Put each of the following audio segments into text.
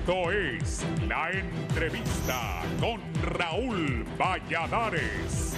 Esto es La Entrevista con Raúl Valladares.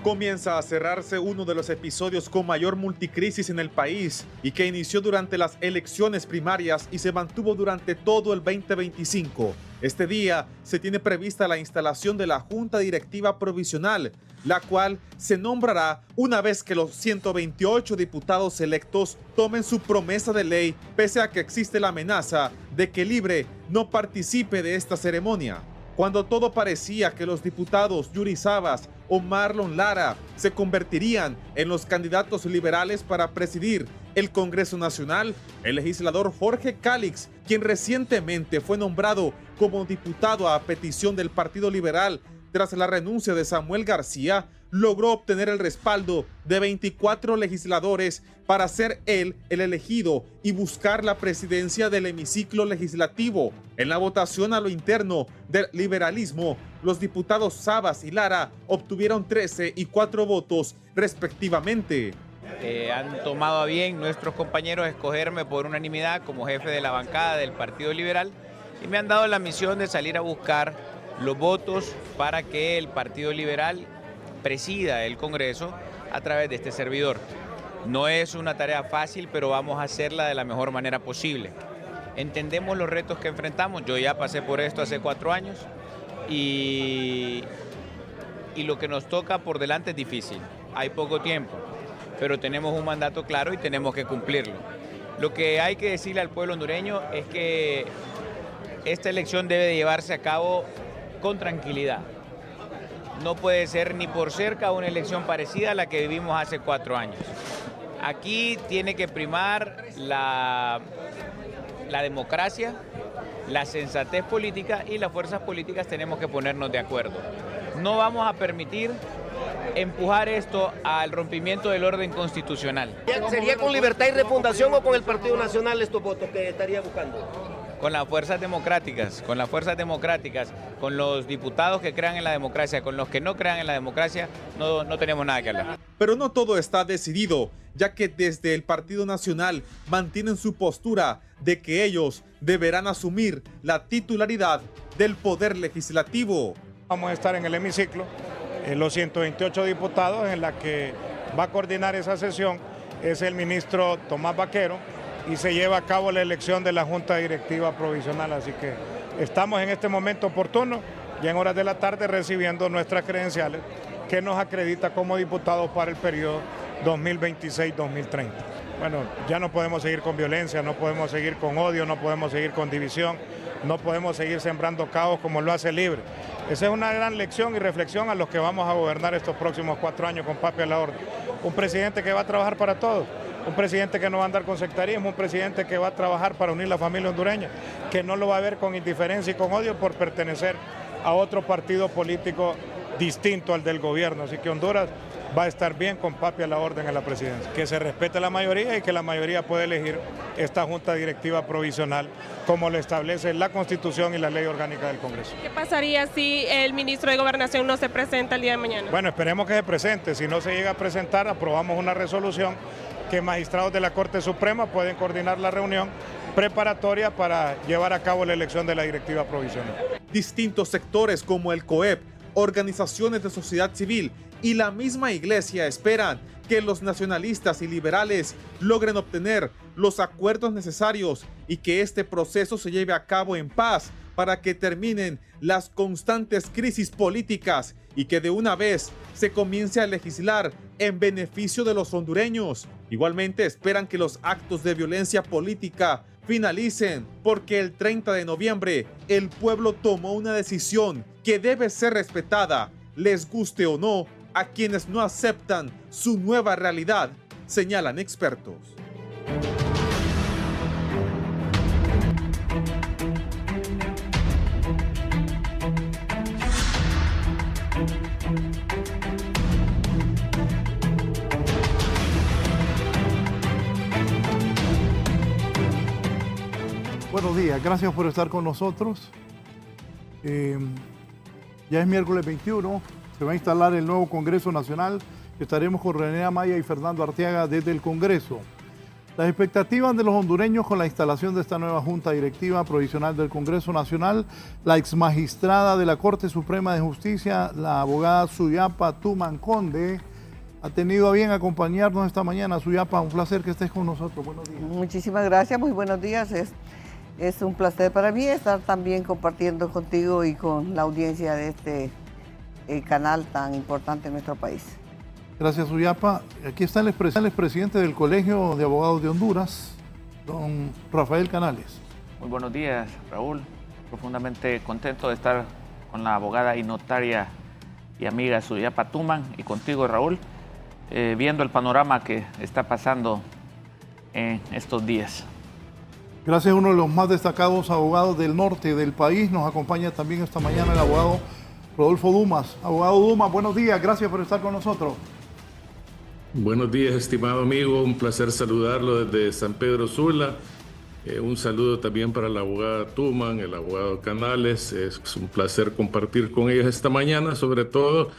Comienza a cerrarse uno de los episodios con mayor multicrisis en el país y que inició durante las elecciones primarias y se mantuvo durante todo el 2025. Este día se tiene prevista la instalación de la Junta Directiva Provisional, la cual se nombrará una vez que los 128 diputados electos tomen su promesa de ley, pese a que existe la amenaza de que Libre no participe de esta ceremonia. Cuando todo parecía que los diputados Yuri Sabas o Marlon Lara se convertirían en los candidatos liberales para presidir el Congreso Nacional, el legislador Jorge Calix, quien recientemente fue nombrado como diputado a petición del Partido Liberal tras la renuncia de Samuel García, logró obtener el respaldo de 24 legisladores para ser él el elegido y buscar la presidencia del hemiciclo legislativo. En la votación a lo interno del liberalismo, los diputados Sabas y Lara obtuvieron 13 y 4 votos respectivamente. Han tomado a bien nuestros compañeros escogerme por unanimidad como jefe de la bancada del Partido Liberal y me han dado la misión de salir a buscar los votos para que el Partido Liberal presida el Congreso a través de este servidor. No es una tarea fácil, pero vamos a hacerla de la mejor manera posible. Entendemos los retos que enfrentamos, yo ya pasé por esto hace 4 años y lo que nos toca por delante es difícil. Hay poco tiempo, pero tenemos un mandato claro y tenemos que cumplirlo. Lo que hay que decirle al pueblo hondureño es que esta elección debe de llevarse a cabo con tranquilidad. No puede ser ni por cerca una elección parecida a la que vivimos hace 4 años. Aquí tiene que primar la democracia, la sensatez política y las fuerzas políticas tenemos que ponernos de acuerdo. No vamos a permitir empujar esto al rompimiento del orden constitucional. ¿Sería con Libertad y Refundación o con el Partido Nacional estos votos que estaría buscando? Con las fuerzas democráticas, con los diputados que crean en la democracia, con los que no crean en la democracia, no tenemos nada que hablar. Pero no todo está decidido, ya que desde el Partido Nacional mantienen su postura de que ellos deberán asumir la titularidad del Poder Legislativo. Vamos a estar en el hemiciclo, los 128 diputados, en la que va a coordinar esa sesión es el ministro Tomás Vaquero, y se lleva a cabo la elección de la Junta Directiva Provisional, así que estamos en este momento oportuno y en horas de la tarde recibiendo nuestras credenciales que nos acredita como diputados para el periodo 2026-2030. Bueno, ya no podemos seguir con violencia, no podemos seguir con odio, no podemos seguir con división, no podemos seguir sembrando caos como lo hace Libre. Esa es una gran lección y reflexión a los que vamos a gobernar estos próximos 4 años con Papi a la orden. Un presidente que va a trabajar para todos. Un presidente que no va a andar con sectarismo, un presidente que va a trabajar para unir la familia hondureña, que no lo va a ver con indiferencia y con odio por pertenecer a otro partido político distinto al del gobierno. Así que Honduras va a estar bien con Papi a la orden en la presidencia. Que se respete la mayoría y que la mayoría pueda elegir esta Junta Directiva Provisional como lo establece la Constitución y la Ley Orgánica del Congreso. ¿Qué pasaría si el ministro de Gobernación no se presenta el día de mañana? Bueno, esperemos que se presente. Si no se llega a presentar, aprobamos una resolución que magistrados de la Corte Suprema pueden coordinar la reunión preparatoria para llevar a cabo la elección de la directiva provisional. Distintos sectores como el COEP, organizaciones de sociedad civil y la misma iglesia esperan que los nacionalistas y liberales logren obtener los acuerdos necesarios y que este proceso se lleve a cabo en paz para que terminen las constantes crisis políticas y que de una vez se comience a legislar en beneficio de los hondureños. Igualmente esperan que los actos de violencia política finalicen porque el 30 de noviembre el pueblo tomó una decisión que debe ser respetada, les guste o no, a quienes no aceptan su nueva realidad, señalan expertos. Buenos días, gracias por estar con nosotros. Ya es miércoles 21, se va a instalar el nuevo Congreso Nacional. Estaremos con René Amaya y Fernando Arteaga desde el Congreso. Las expectativas de los hondureños con la instalación de esta nueva Junta Directiva Provisional del Congreso Nacional, la exmagistrada de la Corte Suprema de Justicia, la abogada Suyapa Tuman Conde, ha tenido a bien acompañarnos esta mañana. Suyapa, un placer que estés con nosotros. Buenos días. Muchísimas gracias, muy buenos días. Es un placer para mí estar también compartiendo contigo y con la audiencia de este canal tan importante en nuestro país. Gracias, Suyapa. Aquí está el expresidente del Colegio de Abogados de Honduras, don Rafael Canales. Muy buenos días, Raúl. Profundamente contento de estar con la abogada y notaria y amiga Suyapa Tuman y contigo, Raúl, viendo el panorama que está pasando en estos días. Gracias a uno de los más destacados abogados del norte del país. Nos acompaña también esta mañana el abogado Rodolfo Dumas. Abogado Dumas, buenos días. Gracias por estar con nosotros. Buenos días, estimado amigo. Un placer saludarlo desde San Pedro Sula. Un saludo también para la abogada Tuman, el abogado Canales. Es un placer compartir con ellos esta mañana, sobre todo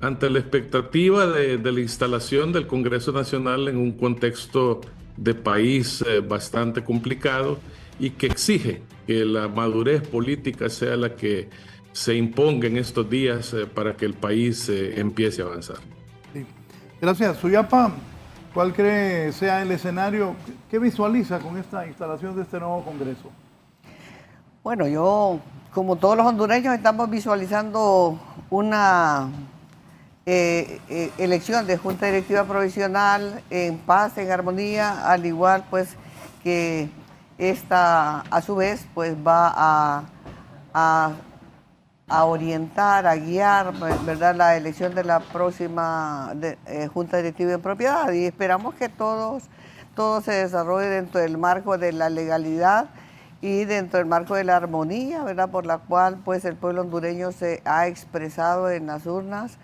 ante la expectativa de la instalación del Congreso Nacional en un contexto de país bastante complicado y que exige que la madurez política sea la que se imponga en estos días para que el país empiece a avanzar. Sí. Gracias. Suyapa, ¿cuál cree sea el escenario? ¿Qué visualiza con esta instalación de este nuevo Congreso? Bueno, yo, como todos los hondureños, estamos visualizando una elección de Junta Directiva Provisional en paz, en armonía, al igual pues que esta a su vez pues va a orientar, a guiar, ¿verdad?, la elección de la próxima Junta Directiva en propiedad, y esperamos que todo se desarrolle dentro del marco de la legalidad y dentro del marco de la armonía, ¿verdad?, por la cual pues el pueblo hondureño se ha expresado en las urnas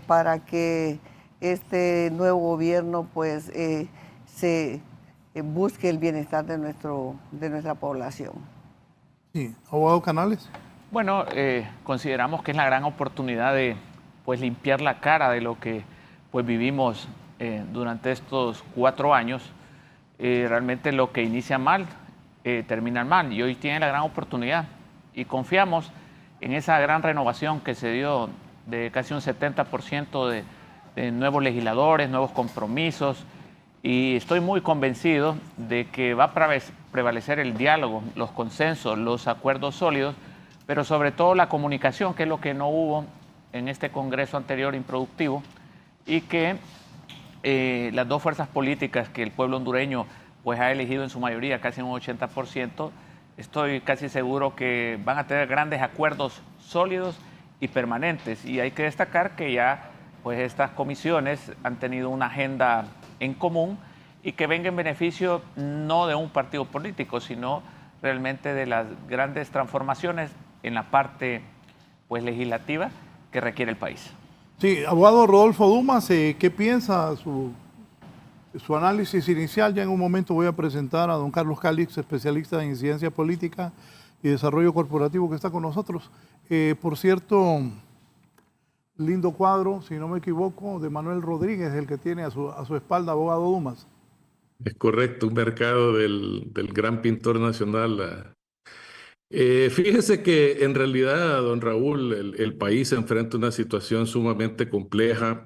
para que este nuevo gobierno pues se busque el bienestar de nuestra población. Sí, abogado Canales. Bueno, consideramos que es la gran oportunidad de pues limpiar la cara de lo que pues vivimos durante estos 4 años. Realmente lo que inicia mal termina mal, y hoy tiene la gran oportunidad y confiamos en esa gran renovación que se dio de casi un 70% de nuevos legisladores, nuevos compromisos, y estoy muy convencido de que va a prevalecer el diálogo, los consensos, los acuerdos sólidos, pero sobre todo la comunicación, que es lo que no hubo en este Congreso anterior improductivo, y que las dos fuerzas políticas que el pueblo hondureño pues ha elegido en su mayoría, casi un 80%, estoy casi seguro que van a tener grandes acuerdos sólidos y permanentes. Y hay que destacar que ya pues estas comisiones han tenido una agenda en común y que venga en beneficio no de un partido político, sino realmente de las grandes transformaciones en la parte pues legislativa que requiere el país. Sí, abogado Rodolfo Dumas, ¿qué piensa su análisis inicial? Ya en un momento voy a presentar a don Carlos Calix, especialista en incidencia política y desarrollo corporativo, que está con nosotros. Por cierto, lindo cuadro, si no me equivoco, de Manuel Rodríguez, el que tiene a su espalda, abogado Dumas. Es correcto, un mercado del gran pintor nacional Fíjese que en realidad, don Raúl, el país se enfrenta a una situación sumamente compleja.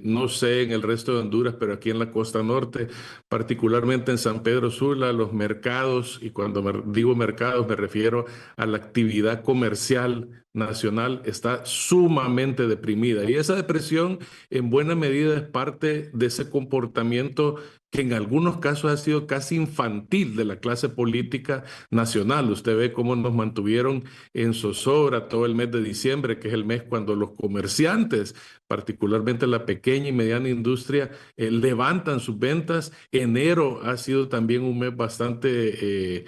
No sé en el resto de Honduras, pero aquí en la costa norte, particularmente en San Pedro Sula, los mercados, y cuando digo mercados me refiero a la actividad comercial nacional, está sumamente deprimida. Y esa depresión en buena medida es parte de ese comportamiento que en algunos casos ha sido casi infantil de la clase política nacional. Usted ve cómo nos mantuvieron en zozobra todo el mes de diciembre, que es el mes cuando los comerciantes, particularmente la pequeña y mediana industria, levantan sus ventas. Enero ha sido también un mes bastante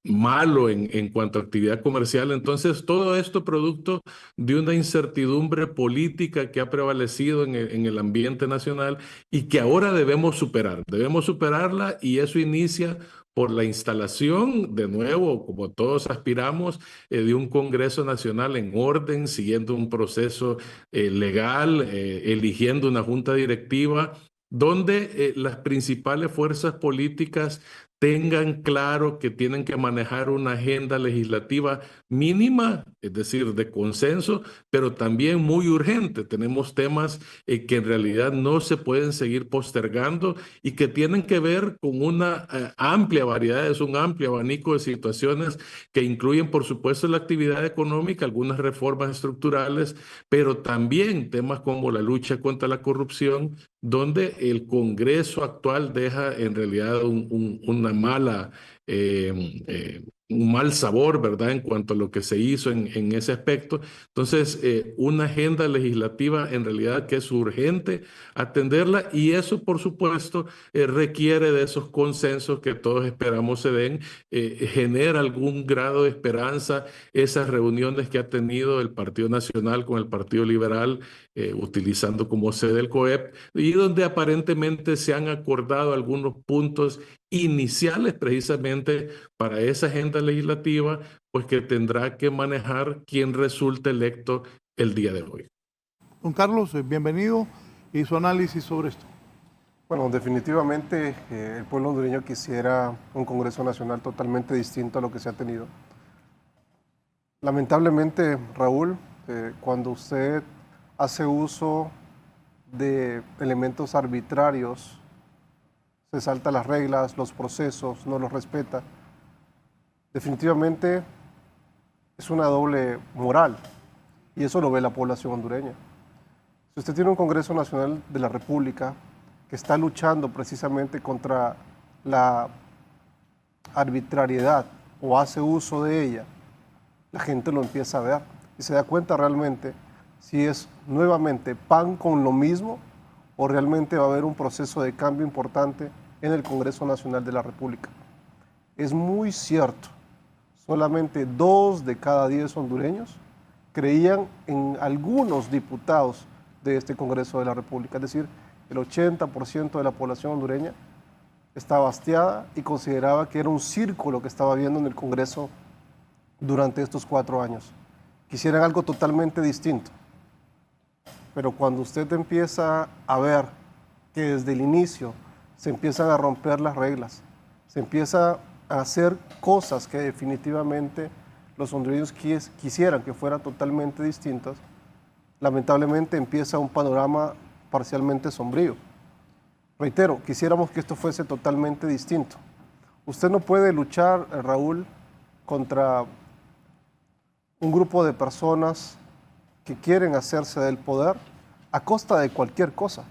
malo en cuanto a actividad comercial. Entonces, todo esto producto de una incertidumbre política que ha prevalecido en el ambiente nacional y que ahora debemos superar. Debemos superarla y eso inicia por la instalación, de nuevo, como todos aspiramos, de un Congreso Nacional en orden, siguiendo un proceso legal, eligiendo una junta directiva, donde las principales fuerzas políticas tengan claro que tienen que manejar una agenda legislativa mínima, es decir, de consenso, pero también muy urgente. Tenemos temas que en realidad no se pueden seguir postergando y que tienen que ver con una amplia variedad, es un amplio abanico de situaciones que incluyen, por supuesto, la actividad económica, algunas reformas estructurales, pero también temas como la lucha contra la corrupción, donde el Congreso actual deja en realidad una mala, un mal sabor, ¿verdad?, en cuanto a lo que se hizo en ese aspecto. Entonces, una agenda legislativa en realidad que es urgente atenderla y eso, por supuesto, requiere de esos consensos que todos esperamos se den, genera algún grado de esperanza esas reuniones que ha tenido el Partido Nacional con el Partido Liberal, utilizando como sede el COEP, y donde aparentemente se han acordado algunos puntos iniciales precisamente para esa agenda legislativa, pues que tendrá que manejar quien resulte electo el día de hoy. Don Carlos, bienvenido y su análisis sobre esto. Bueno, definitivamente el pueblo hondureño quisiera un Congreso Nacional totalmente distinto a lo que se ha tenido. Lamentablemente, Raúl, cuando usted hace uso de elementos arbitrarios, se salta las reglas, los procesos, no los respeta, definitivamente es una doble moral y eso lo ve la población hondureña. Si usted tiene un Congreso Nacional de la República que está luchando precisamente contra la arbitrariedad o hace uso de ella, la gente lo empieza a ver y se da cuenta realmente si es nuevamente pan con lo mismo o realmente va a haber un proceso de cambio importante en el Congreso Nacional de la República. Es muy cierto, solamente 2 de cada 10 hondureños creían en algunos diputados de este Congreso de la República, es decir, el 80% de la población hondureña estaba hastiada y consideraba que era un circo lo que estaba viendo en el Congreso durante estos 4 años. Quisieran algo totalmente distinto. Pero cuando usted empieza a ver que desde el inicio se empiezan a romper las reglas, se empieza a hacer cosas que definitivamente los hondureños quisieran que fueran totalmente distintas, lamentablemente empieza un panorama parcialmente sombrío. Reitero, quisiéramos que esto fuese totalmente distinto. Usted no puede luchar, Raúl, contra un grupo de personas que quieren hacerse del poder a costa de cualquier cosa.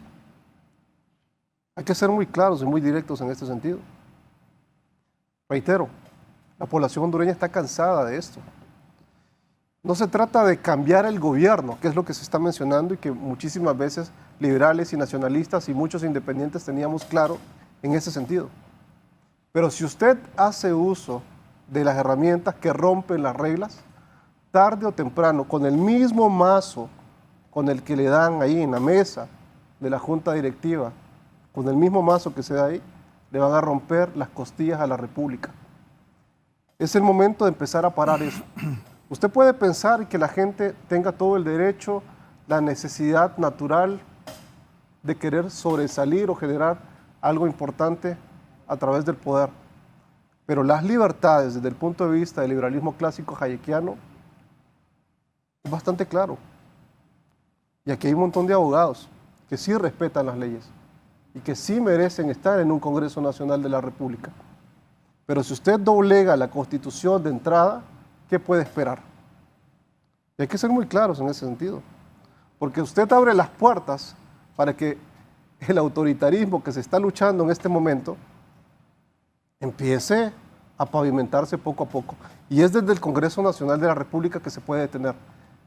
Hay que ser muy claros y muy directos en este sentido. Reitero, la población hondureña está cansada de esto. No se trata de cambiar el gobierno, que es lo que se está mencionando y que muchísimas veces liberales y nacionalistas y muchos independientes teníamos claro en ese sentido. Pero si usted hace uso de las herramientas que rompen las reglas, tarde o temprano, con el mismo mazo con el que le dan ahí en la mesa de la junta directiva, con el mismo mazo que se da ahí, le van a romper las costillas a la República. Es el momento de empezar a parar eso. Usted puede pensar que la gente tenga todo el derecho, la necesidad natural de querer sobresalir o generar algo importante a través del poder. Pero las libertades desde el punto de vista del liberalismo clásico hayekiano es bastante claro. Y aquí hay un montón de abogados que sí respetan las leyes y que sí merecen estar en un Congreso Nacional de la República. Pero si usted doblega la Constitución de entrada, ¿qué puede esperar? Y hay que ser muy claros en ese sentido. Porque usted abre las puertas para que el autoritarismo que se está luchando en este momento empiece a pavimentarse poco a poco. Y es desde el Congreso Nacional de la República que se puede detener.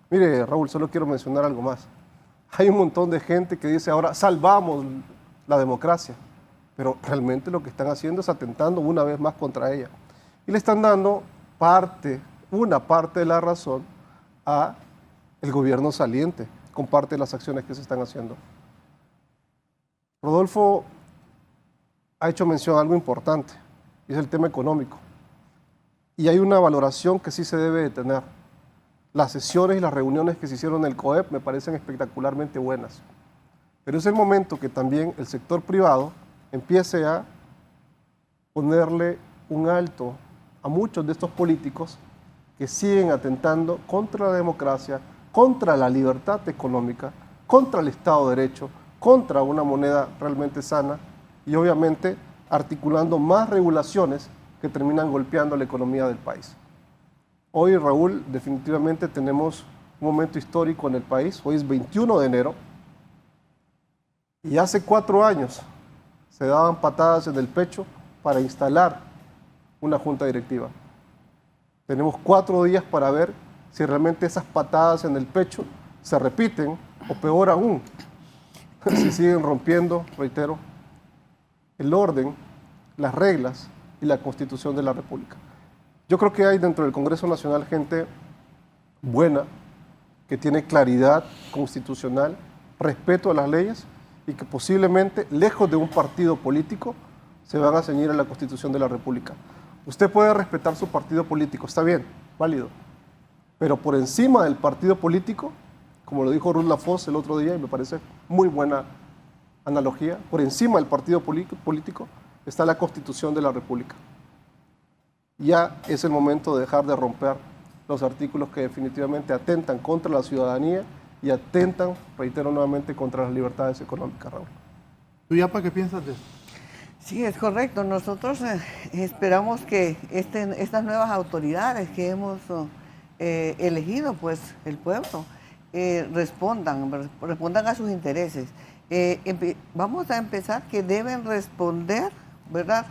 Mire, Raúl, solo quiero mencionar algo más. Hay un montón de gente que dice ahora, salvamos la democracia. Pero realmente lo que están haciendo es atentando una vez más contra ella. Y le están dando una parte de la razón a el gobierno saliente, con parte de las acciones que se están haciendo. Rodolfo ha hecho mención a algo importante, y es el tema económico. Y hay una valoración que sí se debe de tener. Las sesiones y las reuniones que se hicieron en el COEP me parecen espectacularmente buenas. Pero es el momento que también el sector privado empiece a ponerle un alto a muchos de estos políticos que siguen atentando contra la democracia, contra la libertad económica, contra el Estado de Derecho, contra una moneda realmente sana y obviamente articulando más regulaciones que terminan golpeando la economía del país. Hoy, Raúl, definitivamente tenemos un momento histórico en el país. Hoy es 21 de enero y hace 4 años se daban patadas en el pecho para instalar una junta directiva. Tenemos 4 días para ver si realmente esas patadas en el pecho se repiten o peor aún, si siguen rompiendo, reitero, el orden, las reglas y la Constitución de la República. Yo creo que hay dentro del Congreso Nacional gente buena, que tiene claridad constitucional, respeto a las leyes y que posiblemente, lejos de un partido político, se van a ceñir a la Constitución de la República. Usted puede respetar su partido político, está bien, válido, pero por encima del partido político, como lo dijo Ruth Lafosse el otro día, y me parece muy buena analogía, por encima del partido político está la Constitución de la República. Ya es el momento de dejar de romper los artículos que definitivamente atentan contra la ciudadanía y atentan, reitero nuevamente, contra las libertades económicas, Raúl. ¿Tú, Yapa, qué piensas de eso? Sí, es correcto. Nosotros esperamos que estas nuevas autoridades que hemos elegido, pues el pueblo, respondan a sus intereses. Vamos a empezar que deben responder, ¿verdad?,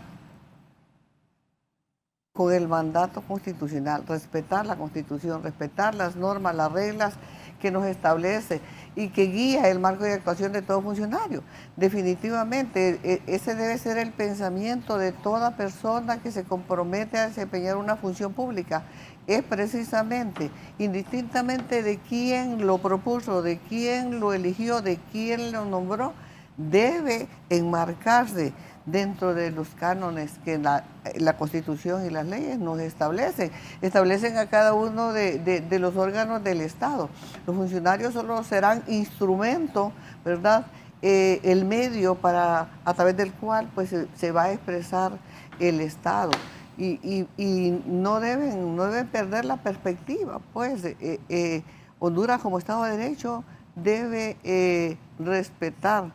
con el mandato constitucional, respetar la Constitución, respetar las normas, las reglas que nos establece y que guía el marco de actuación de todo funcionario. Definitivamente, ese debe ser el pensamiento de toda persona que se compromete a desempeñar una función pública. Es precisamente, indistintamente de quién lo propuso, de quién lo eligió, de quién lo nombró, debe enmarcarse dentro de los cánones que la Constitución y las leyes nos establecen a cada uno de los órganos del Estado. Los funcionarios solo serán instrumento, ¿verdad?, el medio a través del cual pues se va a expresar el Estado. Y no deben perder la perspectiva, pues Honduras como Estado de Derecho debe respetar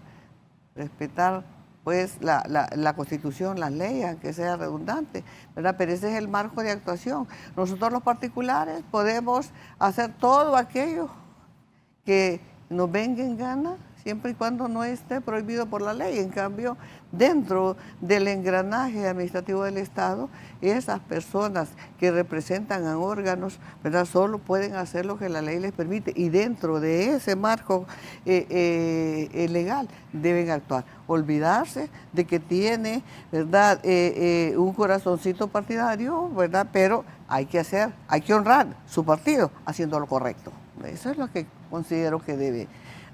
pues la Constitución, las leyes, aunque sea redundante, ¿verdad? Pero ese es el marco de actuación. Nosotros los particulares podemos hacer todo aquello que nos venga en gana, siempre y cuando no esté prohibido por la ley. En cambio, dentro del engranaje administrativo del Estado, esas personas que representan a órganos, ¿verdad?, solo pueden hacer lo que la ley les permite y dentro de ese marco legal deben actuar. Olvidarse de que tiene, ¿verdad?, un corazoncito partidario, ¿verdad?, pero hay que honrar su partido haciendo lo correcto. Eso es lo que considero que debe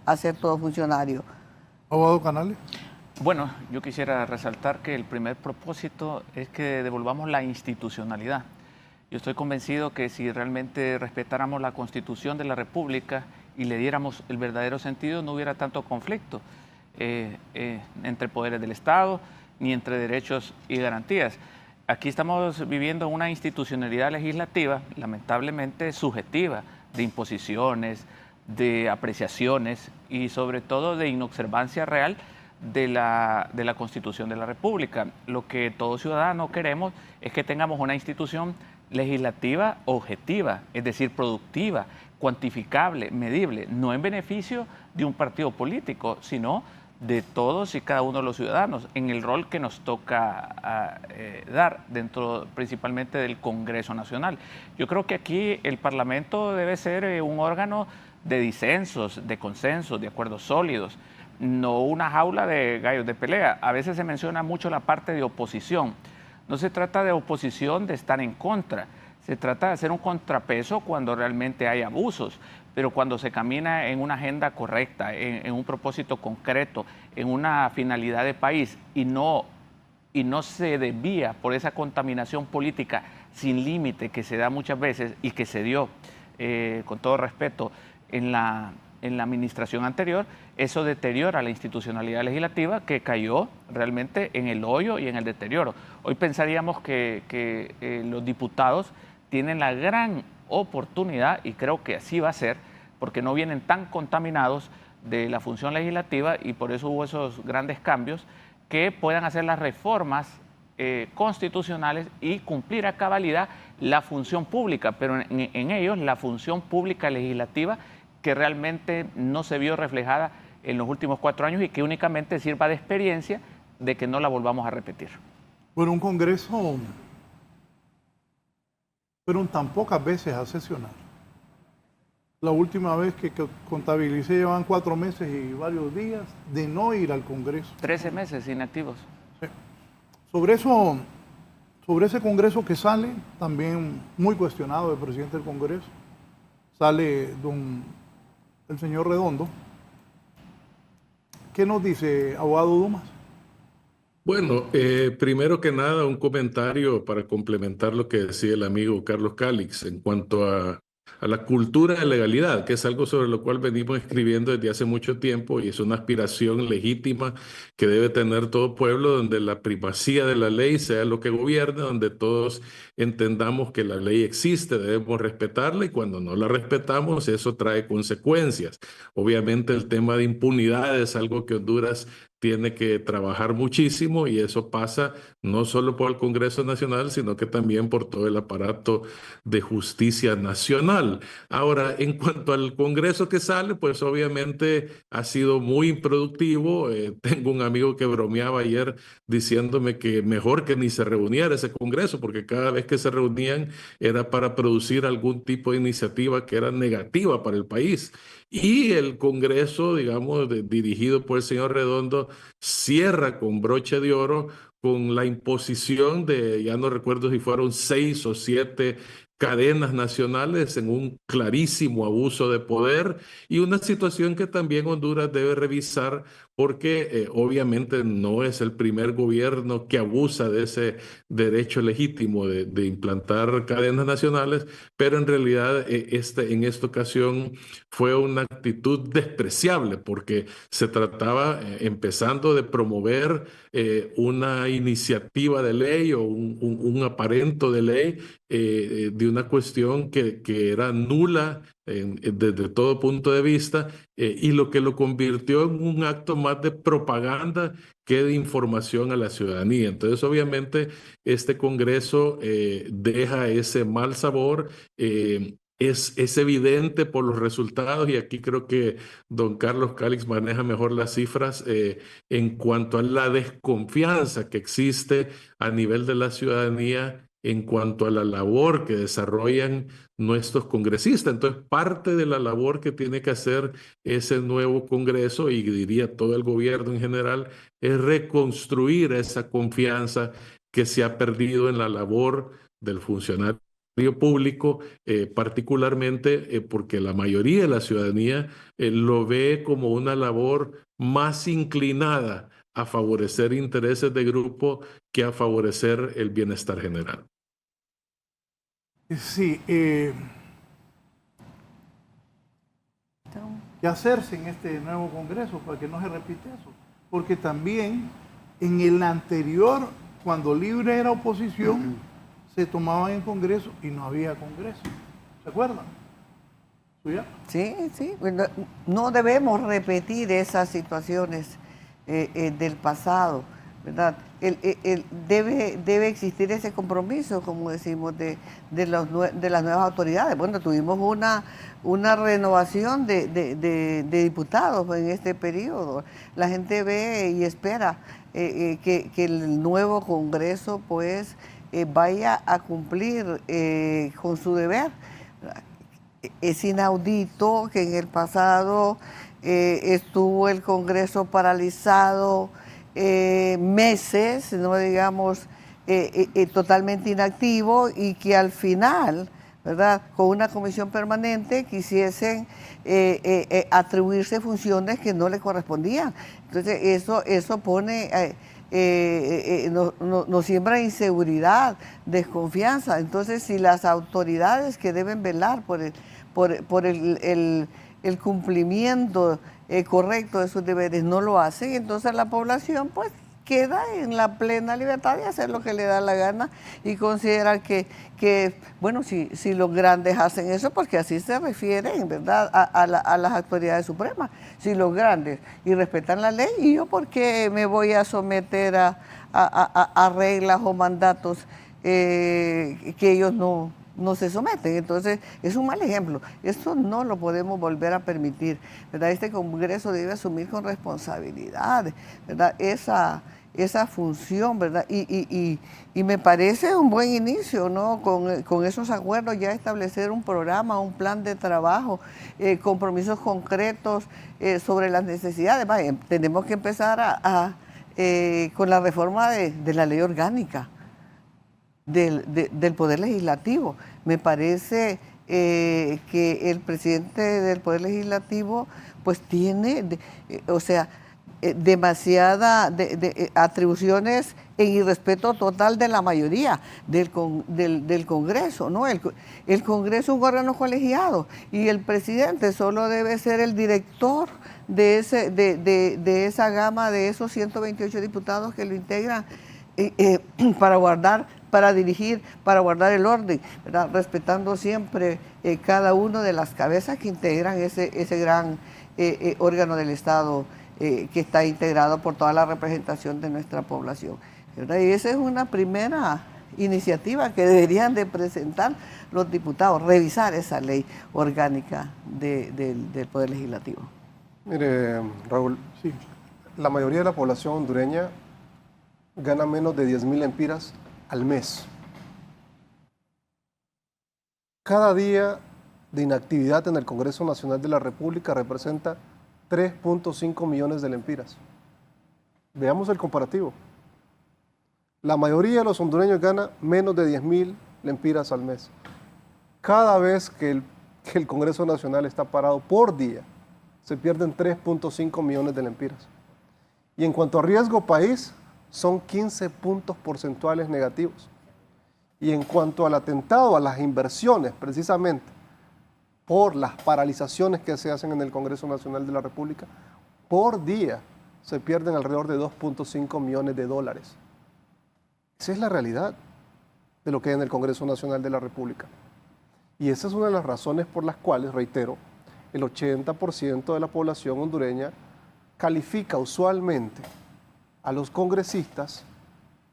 hacer todo funcionario. Abogado Canales. Bueno, yo quisiera resaltar que el primer propósito es que devolvamos la institucionalidad. Yo estoy convencido que si realmente respetáramos la Constitución de la República y le diéramos el verdadero sentido, no hubiera tanto conflicto entre poderes del Estado ni entre derechos y garantías. aquí estamos viviendo una institucionalidad legislativa lamentablemente subjetiva, de imposiciones, de apreciaciones y sobre todo de inobservancia real de la Constitución de la República. Lo que todo ciudadano queremos es que tengamos una institución legislativa objetiva, es decir, productiva, cuantificable, medible, no en beneficio de un partido político, sino de todos y cada uno de los ciudadanos, en el rol que nos toca dar dentro principalmente del Congreso Nacional. Yo creo que aquí el Parlamento debe ser un órgano de disensos, de consensos, de acuerdos sólidos, no una jaula de gallos de pelea. A veces se menciona mucho la parte de oposición. No se trata de oposición de estar en contra, se trata de hacer un contrapeso cuando realmente hay abusos, pero cuando se camina en una agenda correcta, en un propósito concreto, en una finalidad de país y no se desvía por esa contaminación política sin límite que se da muchas veces y que se dio, con todo respeto, en la administración anterior, eso deteriora la institucionalidad legislativa que cayó realmente en el hoyo y en el deterioro. Hoy pensaríamos que los diputados tienen la gran oportunidad, y creo que así va a ser, porque no vienen tan contaminados de la función legislativa y por eso hubo esos grandes cambios, que puedan hacer las reformas constitucionales y cumplir a cabalidad la función pública, pero en ellos la función pública legislativa que realmente no se vio reflejada en los últimos 4 años y que únicamente sirva de experiencia de que no la volvamos a repetir. Bueno, un Congreso fueron tan pocas veces a sesionar. La última vez que contabilicé llevan 4 meses y varios días de no ir al Congreso. 13 meses inactivos. Sí. Sobre ese Congreso que sale, también muy cuestionado el presidente del Congreso, sale el señor Redondo. ¿Qué nos dice, abogado Dumas? Bueno, primero que nada, un comentario para complementar lo que decía el amigo Carlos Calix en cuanto a la cultura de legalidad, que es algo sobre lo cual venimos escribiendo desde hace mucho tiempo y es una aspiración legítima que debe tener todo pueblo, donde la primacía de la ley sea lo que gobierne, donde todos entendamos que la ley existe, debemos respetarla y cuando no la respetamos eso trae consecuencias. Obviamente el tema de impunidad es algo que Honduras tiene que trabajar muchísimo y eso pasa no solo por el Congreso Nacional, sino que también por todo el aparato de justicia nacional. Ahora, en cuanto al Congreso que sale, pues obviamente ha sido muy improductivo. Tengo un amigo que bromeaba ayer diciéndome que mejor que ni se reuniera ese Congreso, porque cada vez que se reunían era para producir algún tipo de iniciativa que era negativa para el país. Y el Congreso, digamos, dirigido por el señor Redondo, cierra con broche de oro con la imposición de, ya no recuerdo si fueron 6 o 7 cadenas nacionales en un clarísimo abuso de poder y una situación que también Honduras debe revisar porque obviamente no es el primer gobierno que abusa de ese derecho legítimo de implantar cadenas nacionales, pero en realidad en esta ocasión fue una actitud despreciable porque se trataba empezando de promover una iniciativa de ley o un aparento de ley de una cuestión que era nula desde todo punto de vista y lo que lo convirtió en un acto más de propaganda que de información a la ciudadanía. Entonces, obviamente, este Congreso deja ese mal sabor. Es evidente por los resultados y aquí creo que don Carlos Calix maneja mejor las cifras en cuanto a la desconfianza que existe a nivel de la ciudadanía en cuanto a la labor que desarrollan nuestros congresistas. Entonces, parte de la labor que tiene que hacer ese nuevo Congreso, y diría todo el gobierno en general, es reconstruir esa confianza que se ha perdido en la labor del funcionario público, particularmente porque la mayoría de la ciudadanía lo ve como una labor más inclinada a favorecer intereses de grupo que a favorecer el bienestar general. Sí, ¿qué hacerse en este nuevo Congreso para que no se repita eso? Porque también en el anterior cuando Libre era oposición, se tomaban en Congreso y no había Congreso. ¿Se acuerdan? ¿Suya? Sí, sí. Bueno, no debemos repetir esas situaciones del pasado, ¿verdad? Debe existir ese compromiso, como decimos, de las nuevas autoridades. Bueno, tuvimos una renovación de diputados en este periodo. La gente ve y espera que el nuevo Congreso pues vaya a cumplir con su deber. Es inaudito que en el pasado estuvo el Congreso paralizado meses, no digamos totalmente inactivo, y que al final, ¿verdad?, con una comisión permanente quisiesen atribuirse funciones que no le correspondían. Entonces eso pone, nos siembra inseguridad, desconfianza. Entonces, si las autoridades que deben velar por el cumplimiento correcto de sus deberes no lo hacen, entonces la población pues queda en la plena libertad de hacer lo que le da la gana y considerar que bueno, si los grandes hacen eso, porque así se refieren, ¿verdad?, a las autoridades supremas. Si los grandes y respetan la ley, ¿y yo por qué me voy a someter a reglas o mandatos que ellos no se someten? Entonces, es un mal ejemplo. Esto no lo podemos volver a permitir, ¿verdad? Este Congreso debe asumir con responsabilidad, ¿verdad?, esa función, ¿verdad? Y me parece un buen inicio, ¿no?, con esos acuerdos, ya establecer un programa, un plan de trabajo, compromisos concretos sobre las necesidades. Tenemos que empezar con la reforma de la ley orgánica del Poder Legislativo. Me parece que el presidente del Poder Legislativo pues tiene, demasiadas atribuciones en irrespeto total de la mayoría del Congreso, ¿no? El Congreso es un órgano colegiado y el presidente solo debe ser el director de esa gama de esos 128 diputados que lo integran para dirigir, para guardar el orden, ¿verdad?, respetando siempre cada una de las cabezas que integran ese gran órgano del Estado que está integrado por toda la representación de nuestra población, ¿verdad? Y esa es una primera iniciativa que deberían de presentar los diputados, revisar esa ley orgánica del Poder Legislativo. Mire, Raúl, sí, la mayoría de la población hondureña gana menos de 10,000 lempiras al mes. Cada día de inactividad en el Congreso Nacional de la República representa 3.5 millones de lempiras. Veamos el comparativo. La mayoría de los hondureños gana menos de 10,000 lempiras al mes. Cada vez que el Congreso Nacional está parado por día, se pierden 3.5 millones de lempiras. Y en cuanto a riesgo país, son 15 puntos porcentuales negativos. Y en cuanto al atentado a las inversiones, precisamente por las paralizaciones que se hacen en el Congreso Nacional de la República, por día se pierden alrededor de 2.5 millones de dólares. Esa es la realidad de lo que hay en el Congreso Nacional de la República. Y esa es una de las razones por las cuales, reitero, el 80% de la población hondureña califica usualmente a los congresistas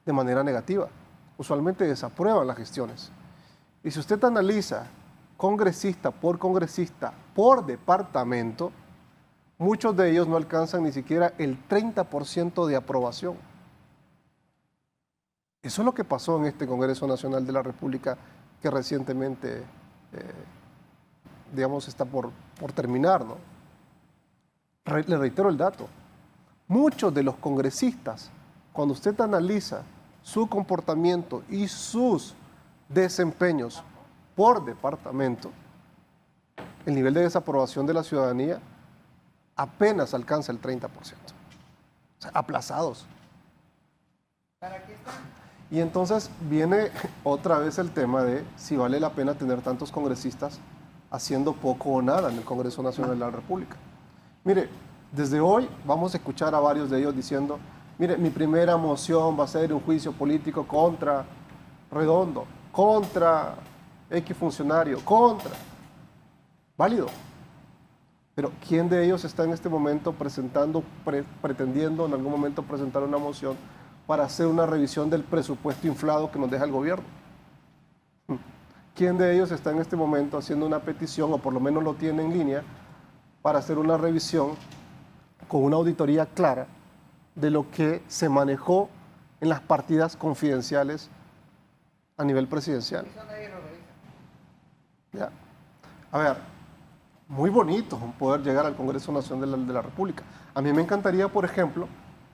de manera negativa. Usualmente desaprueban las gestiones. Y si usted analiza congresista, por departamento, muchos de ellos no alcanzan ni siquiera el 30% de aprobación. Eso es lo que pasó en este Congreso Nacional de la República, que recientemente, digamos, está por terminar, ¿no? Le reitero el dato. Muchos de los congresistas, cuando usted analiza su comportamiento y sus desempeños por departamento, el nivel de desaprobación de la ciudadanía apenas alcanza el 30%. O sea, aplazados. Y entonces viene otra vez el tema de si vale la pena tener tantos congresistas haciendo poco o nada en el Congreso Nacional de la República. Mire, desde hoy vamos a escuchar a varios de ellos diciendo, mire, mi primera moción va a ser un juicio político contra Redondo, contra X funcionario, contra. Válido. Pero ¿quién de ellos está en este momento pretendiendo en algún momento presentar una moción para hacer una revisión del presupuesto inflado que nos deja el gobierno? ¿Quién de ellos está en este momento haciendo una petición, o por lo menos lo tiene en línea, para hacer una revisión con una auditoría clara de lo que se manejó en las partidas confidenciales a nivel presidencial? Ya. A ver, muy bonito poder llegar al Congreso Nacional de la República. A mí me encantaría, por ejemplo,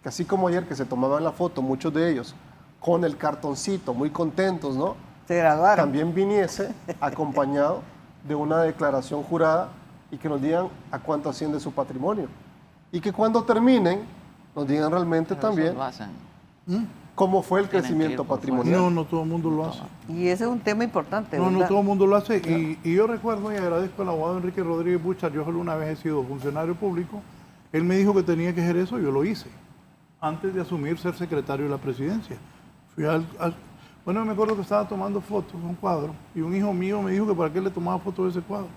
que así como ayer que se tomaban la foto, muchos de ellos, con el cartoncito, muy contentos, ¿no? Se graduaron. También viniese acompañado de una declaración jurada y que nos digan a cuánto asciende su patrimonio. Y que cuando terminen, nos digan realmente también cómo fue el crecimiento patrimonial. No todo el mundo lo hace. Y ese es un tema importante, No ¿verdad? todo el mundo lo hace. Y yo recuerdo y agradezco al abogado Enrique Rodríguez Buchar. Yo solo una vez he sido funcionario público. Él me dijo que tenía que hacer eso, yo lo hice. Antes de asumir ser secretario de la presidencia. Bueno, me acuerdo que estaba tomando fotos, un cuadro, y un hijo mío me dijo que para qué le tomaba fotos de ese cuadro.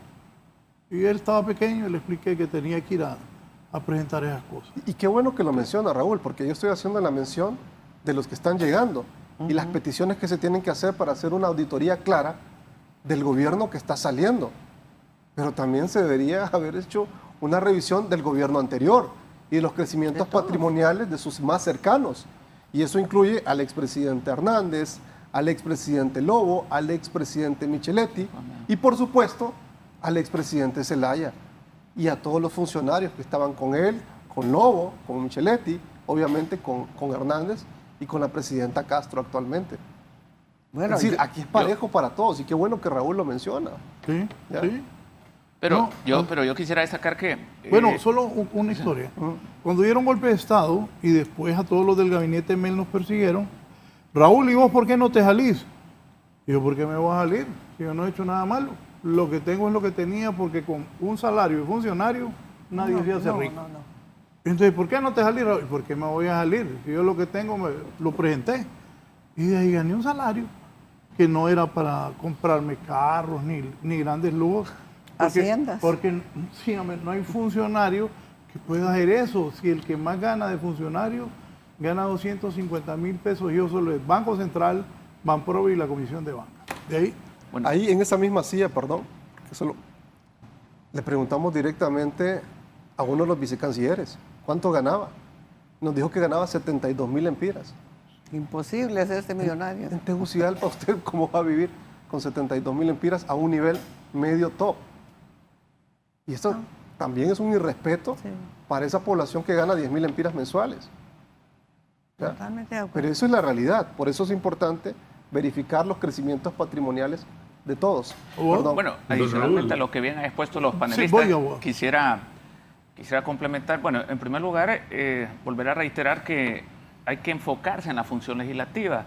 Y él estaba pequeño y le expliqué que tenía que ir a presentar esas cosas. Y qué bueno que lo menciona, Raúl, porque yo estoy haciendo la mención de los que están llegando y las peticiones que se tienen que hacer para hacer una auditoría clara del gobierno que está saliendo. Pero también se debería haber hecho una revisión del gobierno anterior y de los crecimientos patrimoniales de sus más cercanos. Y eso incluye al expresidente Hernández, al expresidente Lobo, al expresidente Micheletti y, por supuesto, al expresidente Zelaya y a todos los funcionarios que estaban con él, con Lobo, con Micheletti, obviamente con Hernández y con la presidenta Castro actualmente. Bueno, es decir, aquí es parejo para todos y qué bueno que Raúl lo menciona. Sí, sí. Pero yo quisiera destacar que... Bueno, solo una historia. Cuando dieron golpe de Estado y después a todos los del gabinete Mel nos persiguieron, Raúl, ¿y vos por qué no te salís? Y yo, ¿por qué me voy a salir? Si yo no he hecho nada malo. Lo que tengo es lo que tenía porque con un salario de funcionario nadie se hace rico. Entonces, ¿por qué no te salís, Raúl? ¿Por qué me voy a salir? Si yo lo que tengo lo presenté. Y de ahí gané un salario que no era para comprarme carros ni grandes lujos. Haciendas. Porque sí, no hay funcionario que pueda hacer eso. Si el que más gana de funcionario gana 250,000 pesos, yo solo el Banco Central, Banprovi y la Comisión de Banca. De ahí. Bueno. Ahí en esa misma silla, perdón, le preguntamos directamente a uno de los vicecancilleres cuánto ganaba. Nos dijo que ganaba 72,000 empiras. Imposible hacerse millonario. En Tegucigalpa, ¿usted cómo va a vivir con 72,000 empiras a un nivel medio top? Y esto también es un irrespeto para esa población que gana 10,000 empiras mensuales. Totalmente de acuerdo. Pero eso es la realidad. Por eso es importante verificar los crecimientos patrimoniales de todos. Bueno, adicionalmente a lo que bien han expuesto los panelistas, quisiera complementar. Bueno, en primer lugar, volver a reiterar que hay que enfocarse en la función legislativa.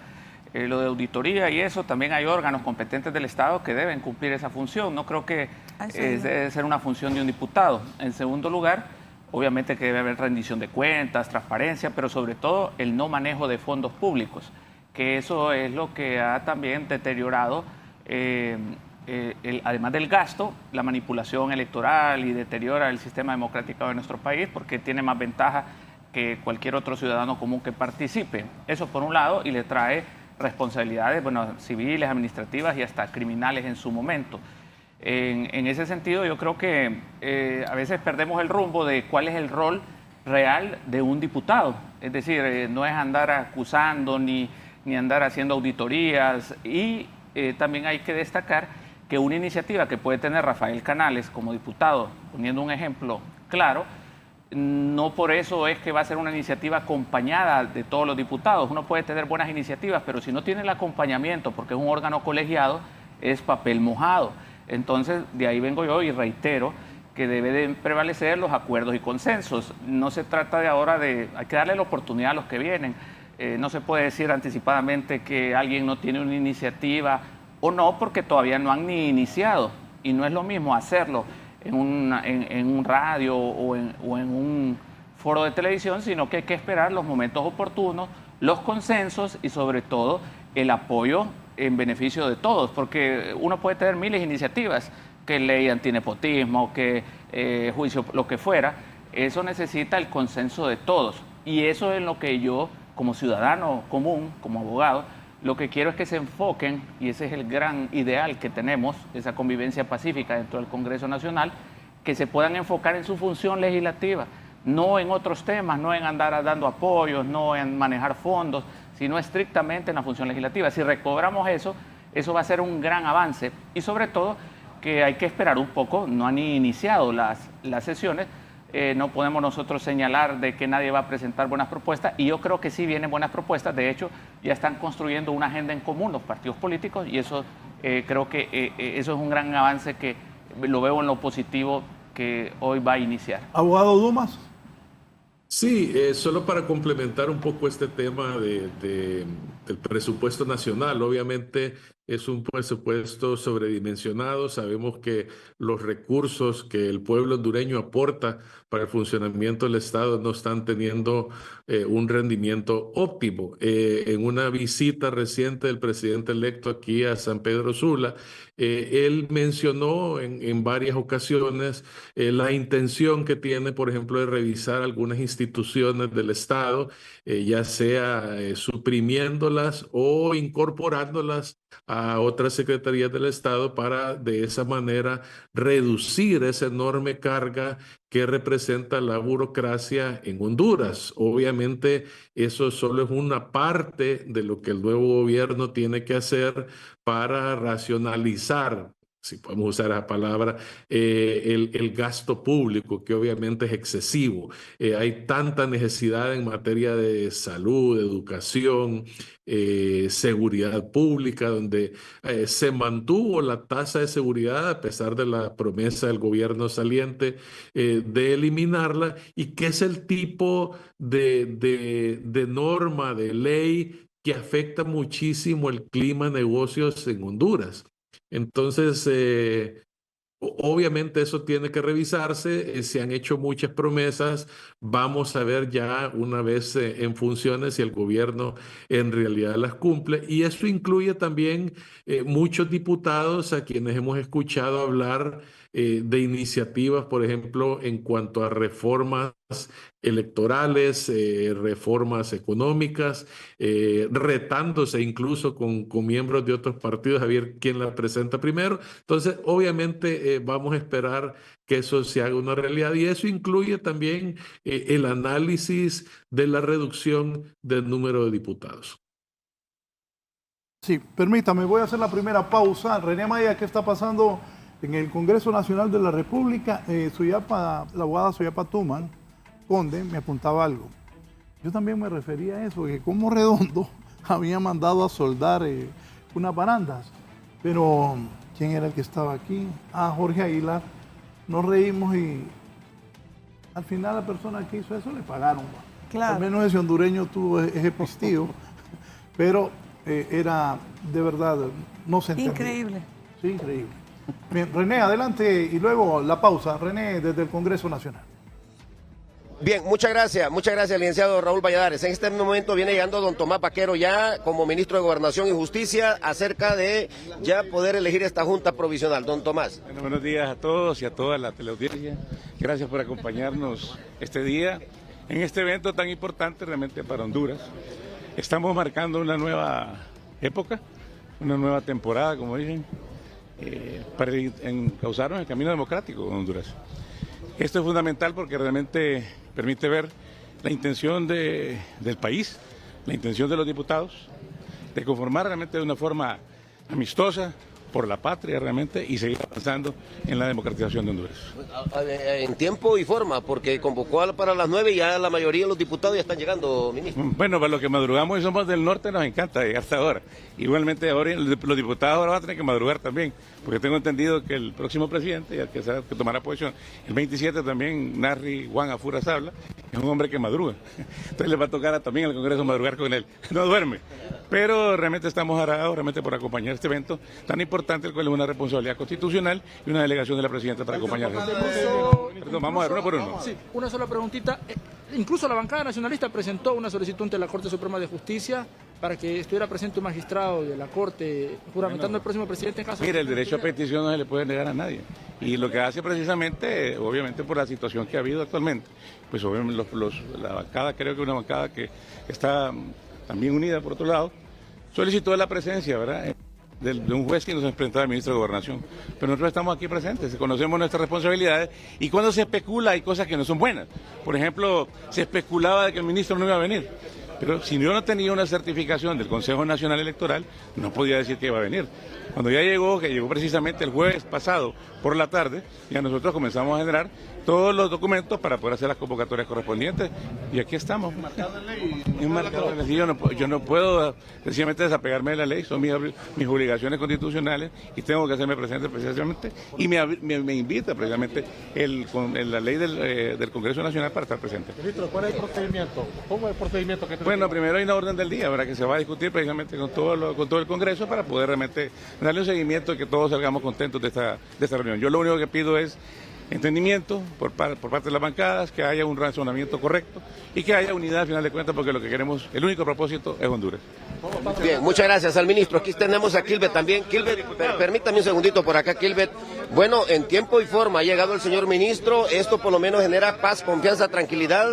Lo de auditoría y eso, también hay órganos competentes del Estado que deben cumplir esa función. No creo que debe ser una función de un diputado. En segundo lugar, obviamente que debe haber rendición de cuentas, transparencia, pero sobre todo el no manejo de fondos públicos, que eso es lo que ha también deteriorado, además del gasto, la manipulación electoral y deteriora el sistema democrático de nuestro país porque tiene más ventaja que cualquier otro ciudadano común que participe. Eso por un lado, y le trae responsabilidades, civiles, administrativas y hasta criminales en su momento. En ese sentido, yo creo que a veces perdemos el rumbo de cuál es el rol real de un diputado. Es decir, no es andar acusando ni andar haciendo auditorías. Y también hay que destacar que una iniciativa que puede tener Rafael Canales como diputado, poniendo un ejemplo claro, no por eso es que va a ser una iniciativa acompañada de todos los diputados. Uno puede tener buenas iniciativas, pero si no tiene el acompañamiento, porque es un órgano colegiado, es papel mojado. Entonces, de ahí vengo yo y reitero que debe de prevalecer los acuerdos y consensos. No se trata de ahora hay que darle la oportunidad a los que vienen. No se puede decir anticipadamente que alguien no tiene una iniciativa o no, porque todavía no han ni iniciado. Y no es lo mismo hacerlo en un radio o en un foro de televisión, sino que hay que esperar los momentos oportunos, los consensos y sobre todo el apoyo en beneficio de todos, porque uno puede tener miles de iniciativas, que ley antinepotismo, que juicio, lo que fuera, eso necesita el consenso de todos. Y eso es en lo que yo, como ciudadano común, como abogado, lo que quiero es que se enfoquen, y ese es el gran ideal que tenemos, esa convivencia pacífica dentro del Congreso Nacional, que se puedan enfocar en su función legislativa, no en otros temas, no en andar dando apoyos, no en manejar fondos, sino estrictamente en la función legislativa. Si recobramos eso, eso va a ser un gran avance y sobre todo que hay que esperar un poco, no han ni iniciado las sesiones, no podemos nosotros señalar de que nadie va a presentar buenas propuestas y yo creo que sí vienen buenas propuestas, de hecho ya están construyendo una agenda en común los partidos políticos y eso creo que eso es un gran avance que lo veo en lo positivo que hoy va a iniciar. Abogado Dumas. Sí, solo para complementar un poco este tema del presupuesto nacional, obviamente es un presupuesto sobredimensionado, sabemos que los recursos que el pueblo hondureño aporta para el funcionamiento del Estado no están teniendo un rendimiento óptimo. En una visita reciente del presidente electo aquí a San Pedro Sula, él mencionó en varias ocasiones la intención que tiene, por ejemplo, de revisar algunas instituciones del Estado, ya sea suprimiéndolas o incorporándolas a otras secretarías del Estado para de esa manera reducir esa enorme carga que representa la burocracia en Honduras. Obviamente eso solo es una parte de lo que el nuevo gobierno tiene que hacer para racionalizar, si podemos usar esa palabra, el gasto público, que obviamente es excesivo. Hay tanta necesidad en materia de salud, educación, seguridad pública, donde se mantuvo la tasa de seguridad a pesar de la promesa del gobierno saliente de eliminarla, y que es el tipo de norma, de ley que afecta muchísimo el clima de negocios en Honduras. Entonces, obviamente eso tiene que revisarse, se han hecho muchas promesas, vamos a ver ya una vez en funciones si el gobierno en realidad las cumple, y eso incluye también muchos diputados a quienes hemos escuchado hablar de iniciativas, por ejemplo, en cuanto a reformas electorales, reformas económicas, retándose incluso con miembros de otros partidos a ver quién la presenta primero. Entonces, obviamente vamos a esperar que eso se haga una realidad, y eso incluye también el análisis de la reducción del número de diputados. Sí, permítame, voy a hacer la primera pausa. René Amaya, ¿qué está pasando en el Congreso Nacional de la República? La abogada Suyapa Tuman Conde me apuntaba algo. Yo también me refería a eso, que como Redondo había mandado a soldar unas barandas. Pero, ¿quién era el que estaba aquí? Jorge Aguilar. Nos reímos y al final la persona que hizo eso le pagaron. Claro. Al menos ese hondureño tuvo ese postío. Pero era de verdad, no se entendía. Increíble. Sí, increíble. Bien, René, adelante, y luego la pausa. René, desde el Congreso Nacional. Bien, muchas gracias, licenciado Raúl Valladares. En este momento viene llegando don Tomás Vaquero ya como ministro de Gobernación y Justicia acerca de ya poder elegir esta junta provisional. Don Tomás. Bueno, buenos días a todos y a toda la teleaudiencia. Gracias por acompañarnos este día en este evento tan importante realmente para Honduras. Estamos marcando una nueva época, una nueva temporada, como dicen, para encauzarnos en el camino democrático en Honduras. Esto es fundamental porque realmente permite ver la intención del país, la intención de los diputados, de conformar realmente de una forma amistosa por la patria realmente y seguir avanzando en la democratización de Honduras. En tiempo y forma, porque convocó para las 9 y ya la mayoría de los diputados ya están llegando, ministro. Bueno, para los que madrugamos y somos del norte nos encanta llegar hasta ahora. Igualmente ahora los diputados ahora van a tener que madrugar también, porque tengo entendido que el próximo presidente, el que tomará posesión el 27 también, Narri Juan Afura Sabla, es un hombre que madruga. Entonces le va a tocar también al Congreso madrugar con él. No duerme. Pero realmente estamos arados realmente por acompañar este evento tan importante, el cual es una responsabilidad constitucional y una delegación de la presidenta para acompañarnos. Perdón, vamos a ver uno por uno. Sí, una sola preguntita. Incluso la bancada nacionalista presentó una solicitud ante la Corte Suprema de Justicia para que estuviera presente un magistrado de la Corte juramentando al próximo presidente en caso... Mire, el derecho a petición no se le puede negar a nadie. Y lo que hace precisamente, obviamente por la situación que ha habido actualmente, pues obviamente la bancada, creo que una bancada que está también unida por otro lado, solicitó la presencia, ¿verdad?, de un juez que nos enfrentaba al ministro de Gobernación. Pero nosotros estamos aquí presentes, conocemos nuestras responsabilidades y cuando se especula hay cosas que no son buenas. Por ejemplo, se especulaba de que el ministro no iba a venir. Pero si yo no tenía una certificación del Consejo Nacional Electoral, no podía decir que iba a venir. Cuando ya llegó, que llegó precisamente el jueves pasado por la tarde, ya nosotros comenzamos a generar todos los documentos para poder hacer las convocatorias correspondientes. Y aquí estamos. Yo no puedo sencillamente desapegarme de la ley, son mis obligaciones constitucionales y tengo que hacerme presente precisamente. Y me invita precisamente la ley del Congreso Nacional para estar presente. Ministro, ¿cuál es el procedimiento? ¿Cómo es el procedimiento que Bueno, primero hay una orden del día, ¿verdad?, que se va a discutir precisamente con todo el Congreso para poder realmente darle un seguimiento y que todos salgamos contentos de esta reunión. Yo lo único que pido es entendimiento por parte de las bancadas, que haya un razonamiento correcto y que haya unidad al final de cuentas, porque lo que queremos, el único propósito es Honduras. Bien, muchas gracias al ministro. Aquí tenemos a Kilbert también. Kilbert, permítame un segundito por acá, Kilbert. Bueno, en tiempo y forma ha llegado el señor ministro. Esto por lo menos genera paz, confianza, tranquilidad,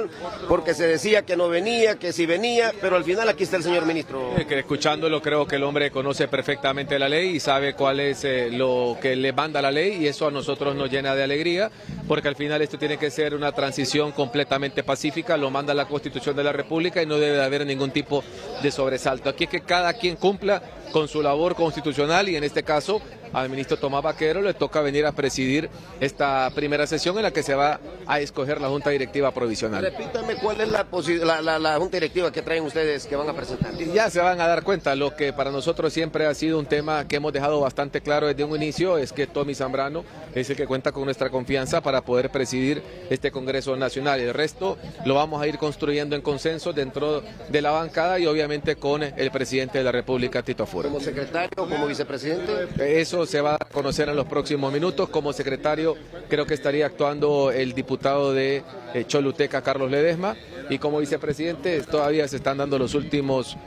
porque se decía que no venía, que sí venía, pero al final aquí está el señor ministro. Que escuchándolo creo que el hombre conoce perfectamente la ley y sabe cuál es lo que le manda la ley, y eso a nosotros nos llena de alegría, porque al final esto tiene que ser una transición completamente pacífica, lo manda la Constitución de la República y no debe de haber ningún tipo de sobresalto. Aquí es que cada quien cumpla con su labor constitucional, y en este caso al ministro Tomás Baquero le toca venir a presidir esta primera sesión en la que se va a escoger la Junta Directiva Provisional. Repítame cuál es la Junta Directiva que traen ustedes, que van a presentar. Y ya se van a dar cuenta, lo que para nosotros siempre ha sido un tema que hemos dejado bastante claro desde un inicio es que Tommy Zambrano es el que cuenta con nuestra confianza para poder presidir este Congreso Nacional. El resto lo vamos a ir construyendo en consenso dentro de la bancada y obviamente con el presidente de la República, Tito Fura. ¿Como secretario, como vicepresidente? Eso se va a conocer en los próximos minutos. Como secretario creo que estaría actuando el diputado de Choluteca, Carlos Ledesma, y como vicepresidente todavía se están dando los últimos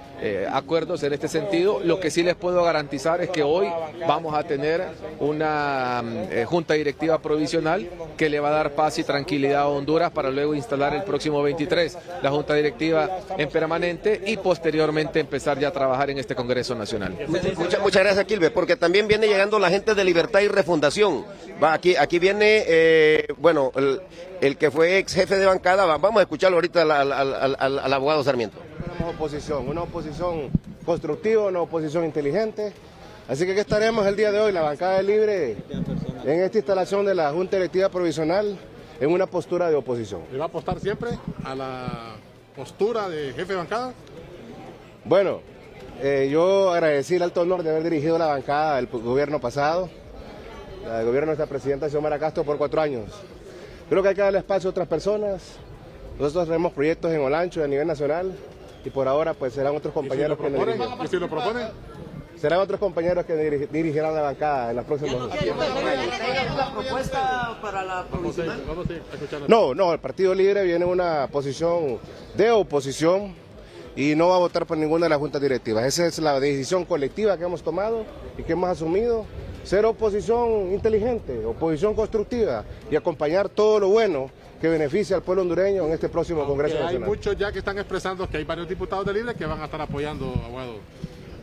acuerdos en este sentido. Lo que sí les puedo garantizar es que hoy vamos a tener una Junta Directiva Provisional que le va a dar paz y tranquilidad a Honduras para luego instalar el próximo 23 la Junta Directiva en permanente y posteriormente empezar ya a trabajar en este Congreso Nacional. Muchas gracias, Kilbert, porque también viene llegando la gente de Libertad y Refundación. Aquí viene, bueno, el que fue ex jefe de bancada. Vamos a escucharlo ahorita al abogado Sarmiento. Una oposición constructiva, una oposición inteligente. Así que aquí estaremos el día de hoy, la bancada de Libre, en esta instalación de la Junta Directiva Provisional, en una postura de oposición. ¿Le va a apostar siempre a la postura de jefe de bancada? Bueno, yo agradecí el alto honor de haber dirigido la bancada del gobierno pasado, el gobierno de nuestra presidenta Xiomara Castro, por 4 años. Creo que hay que darle espacio a otras personas. Nosotros tenemos proyectos en Olancho a nivel nacional y por ahora pues serán otros compañeros que nos dirigirán. ¿Y si lo proponen? Serán otros compañeros que dirigirán la bancada en las próximas ¿La propuesta para la provisional? No, el Partido Libre viene en una posición de oposición y no va a votar por ninguna de las juntas directivas. Esa es la decisión colectiva que hemos tomado y que hemos asumido. Ser oposición inteligente, oposición constructiva y acompañar todo lo bueno que beneficia al pueblo hondureño en este próximo Congreso Nacional. Hay muchos ya que están expresando que hay varios diputados de Libre que van a estar apoyando a Aguado.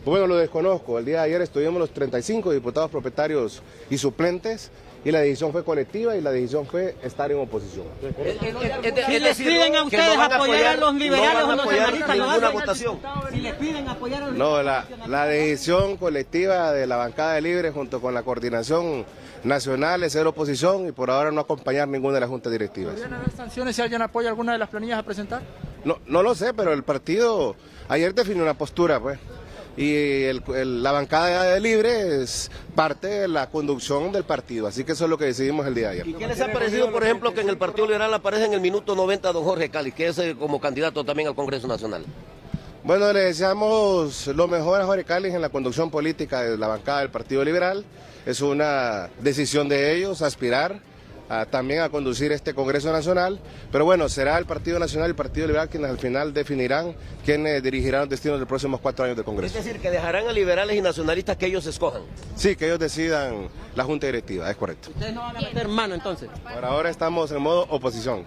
Bueno, lo desconozco. El día de ayer estuvimos los 35 diputados propietarios y suplentes y la decisión fue colectiva y la decisión fue estar en oposición. Si les piden a ustedes apoyar a los liberales o nacionalistas, ¿lo hacen? Votación. Si les piden apoyar a los No, la decisión colectiva de la bancada de Libre junto con la coordinación nacional es ser oposición y por ahora no acompañar ninguna de las juntas directivas. ¿Podrían haber sanciones si alguien apoya alguna de las planillas a presentar? No lo sé, pero el partido ayer definió una postura, pues. Y la bancada de Libre es parte de la conducción del partido, así que eso es lo que decidimos el día de ayer. ¿Y qué les ha parecido, por ejemplo, que en el Partido Liberal aparece en el minuto 90 don Jorge Cáliz, que es como candidato también al Congreso Nacional? Bueno, le deseamos lo mejor a Jorge Cáliz en la conducción política de la bancada del Partido Liberal. Es una decisión de ellos aspirar también a conducir este Congreso Nacional, pero bueno, será el Partido Nacional y el Partido Liberal quienes al final definirán quiénes dirigirán los destinos de los próximos 4 años del Congreso. Es decir, que dejarán a liberales y nacionalistas que ellos escojan. Sí, que ellos decidan la Junta Directiva, es correcto. ¿Ustedes no van a meter mano entonces? Por ahora estamos en modo oposición.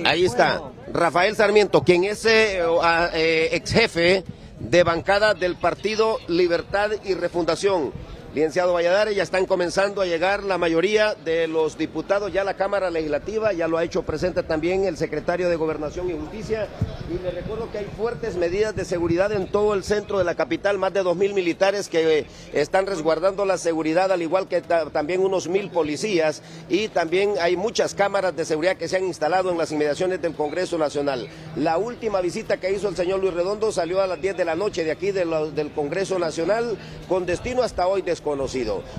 Ahí está, Rafael Sarmiento, quien es ex jefe de bancada del Partido Libertad y Refundación. Licenciado Valladares, ya están comenzando a llegar la mayoría de los diputados, ya la Cámara Legislativa, ya lo ha hecho presente también el secretario de Gobernación y Justicia, y les recuerdo que hay fuertes medidas de seguridad en todo el centro de la capital, más de 2.000 militares que están resguardando la seguridad, al igual que también unos 1.000 policías, y también hay muchas cámaras de seguridad que se han instalado en las inmediaciones del Congreso Nacional. La última visita que hizo el señor Luis Redondo salió a las 10 de la noche de aquí del Congreso Nacional, con destino hasta hoy desconocido.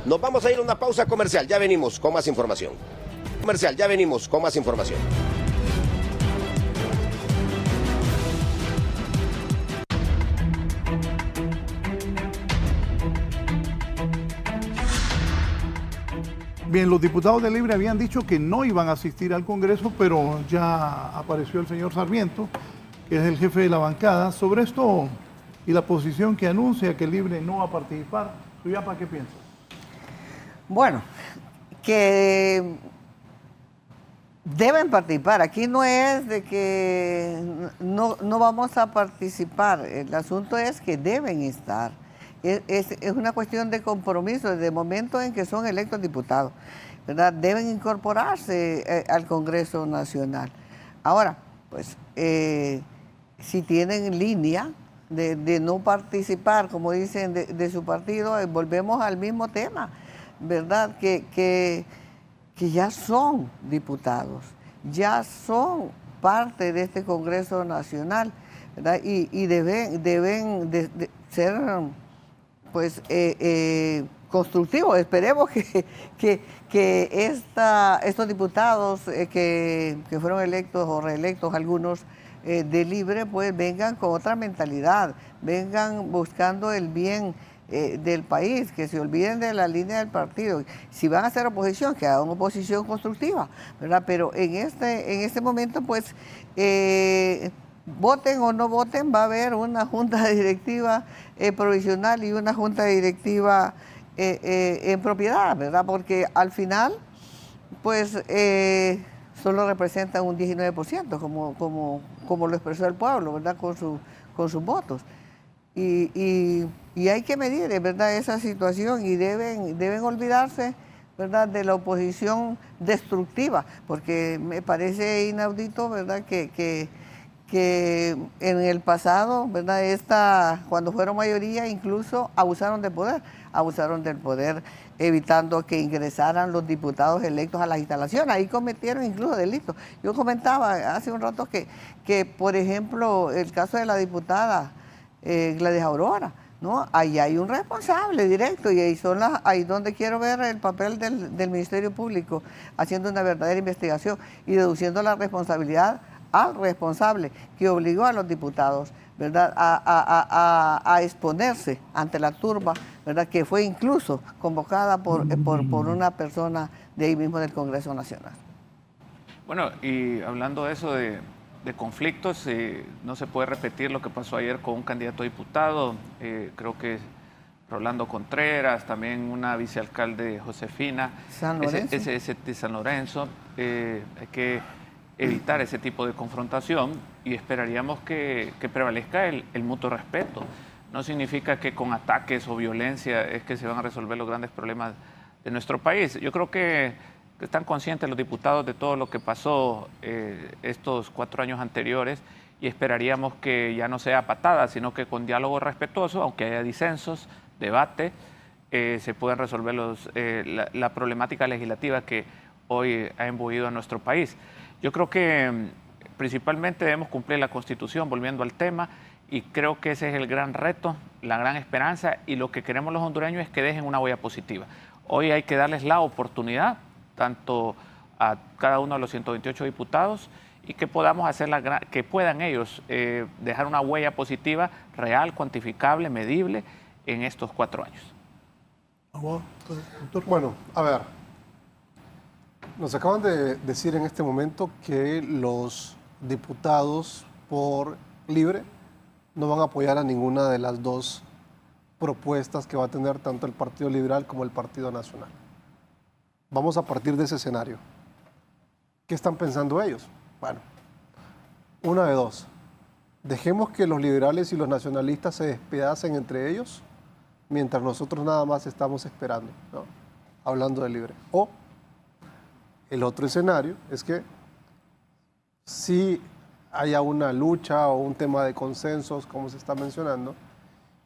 Nos vamos a ir a una pausa comercial, ya venimos con más información. Bien, los diputados de Libre habían dicho que no iban a asistir al Congreso, pero ya apareció el señor Sarmiento, que es el jefe de la bancada. Sobre esto y la posición que anuncia que Libre no va a participar, ¿Suyapa qué piensa? Bueno, que deben participar. Aquí no es de que no vamos a participar. El asunto es que deben estar. Es una cuestión de compromiso desde el momento en que son electos diputados, ¿verdad? Deben incorporarse al Congreso Nacional. Ahora, pues, si tienen línea de no participar, como dicen, de su partido, volvemos al mismo tema, ¿verdad? Que ya son diputados, ya son parte de este Congreso Nacional, ¿verdad? Y deben de ser, pues, constructivos. Esperemos que estos diputados que fueron electos o reelectos, algunos de Libre, pues vengan con otra mentalidad, vengan buscando el bien del país, que se olviden de la línea del partido. Si van a hacer oposición, que hagan oposición constructiva, ¿verdad? Pero en este momento, pues, voten o no voten, va a haber una junta directiva provisional y una junta directiva en propiedad, ¿verdad? Porque al final, pues, solo representan un 19%, como lo expresó el pueblo, ¿verdad? Con sus votos. Y hay que medir, ¿verdad?, esa situación, y deben olvidarse, ¿verdad?, de la oposición destructiva, porque me parece inaudito, ¿verdad?, que en el pasado, ¿verdad?, cuando fueron mayoría, incluso abusaron del poder, evitando que ingresaran los diputados electos a las instalaciones. Ahí cometieron incluso delitos. Yo comentaba hace un rato que por ejemplo, el caso de la diputada Gladys Aurora, ¿no? Ahí hay un responsable directo, y ahí donde quiero ver el papel del Ministerio Público haciendo una verdadera investigación y deduciendo la responsabilidad al responsable que obligó a los diputados, ¿verdad?, a exponerse ante la turba, ¿verdad?, que fue incluso convocada por una persona de ahí mismo del Congreso Nacional. Bueno, y hablando de eso de conflictos, no se puede repetir lo que pasó ayer con un candidato a diputado, creo que Rolando Contreras, también una vicealcalde Josefina, San Lorenzo. Ese de San Lorenzo. Hay que evitar ese tipo de confrontación, y esperaríamos que prevalezca el mutuo respeto. No significa que con ataques o violencia es que se van a resolver los grandes problemas de nuestro país. Yo creo que están conscientes los diputados de todo lo que pasó estos 4 años anteriores, y esperaríamos que ya no sea patada, sino que con diálogo respetuoso, aunque haya disensos, debate, se puedan resolver la problemática legislativa que hoy ha embuido a nuestro país. Yo creo que principalmente debemos cumplir la Constitución, volviendo al tema, y creo que ese es el gran reto, la gran esperanza, y lo que queremos los hondureños es que dejen una huella positiva. Hoy hay que darles la oportunidad, tanto a cada uno de los 128 diputados, y que podamos hacer que puedan ellos dejar una huella positiva, real, cuantificable, medible, en estos 4 años. Bueno, a ver, nos acaban de decir en este momento que los diputados por Libre no van a apoyar a ninguna de las dos propuestas que va a tener tanto el Partido Liberal como el Partido Nacional. Vamos a partir de ese escenario. ¿Qué están pensando ellos? Bueno, una de dos. Dejemos que los liberales y los nacionalistas se despedacen entre ellos mientras nosotros nada más estamos esperando, ¿no? Hablando de Libre. O el otro escenario es que si haya una lucha o un tema de consensos, como se está mencionando,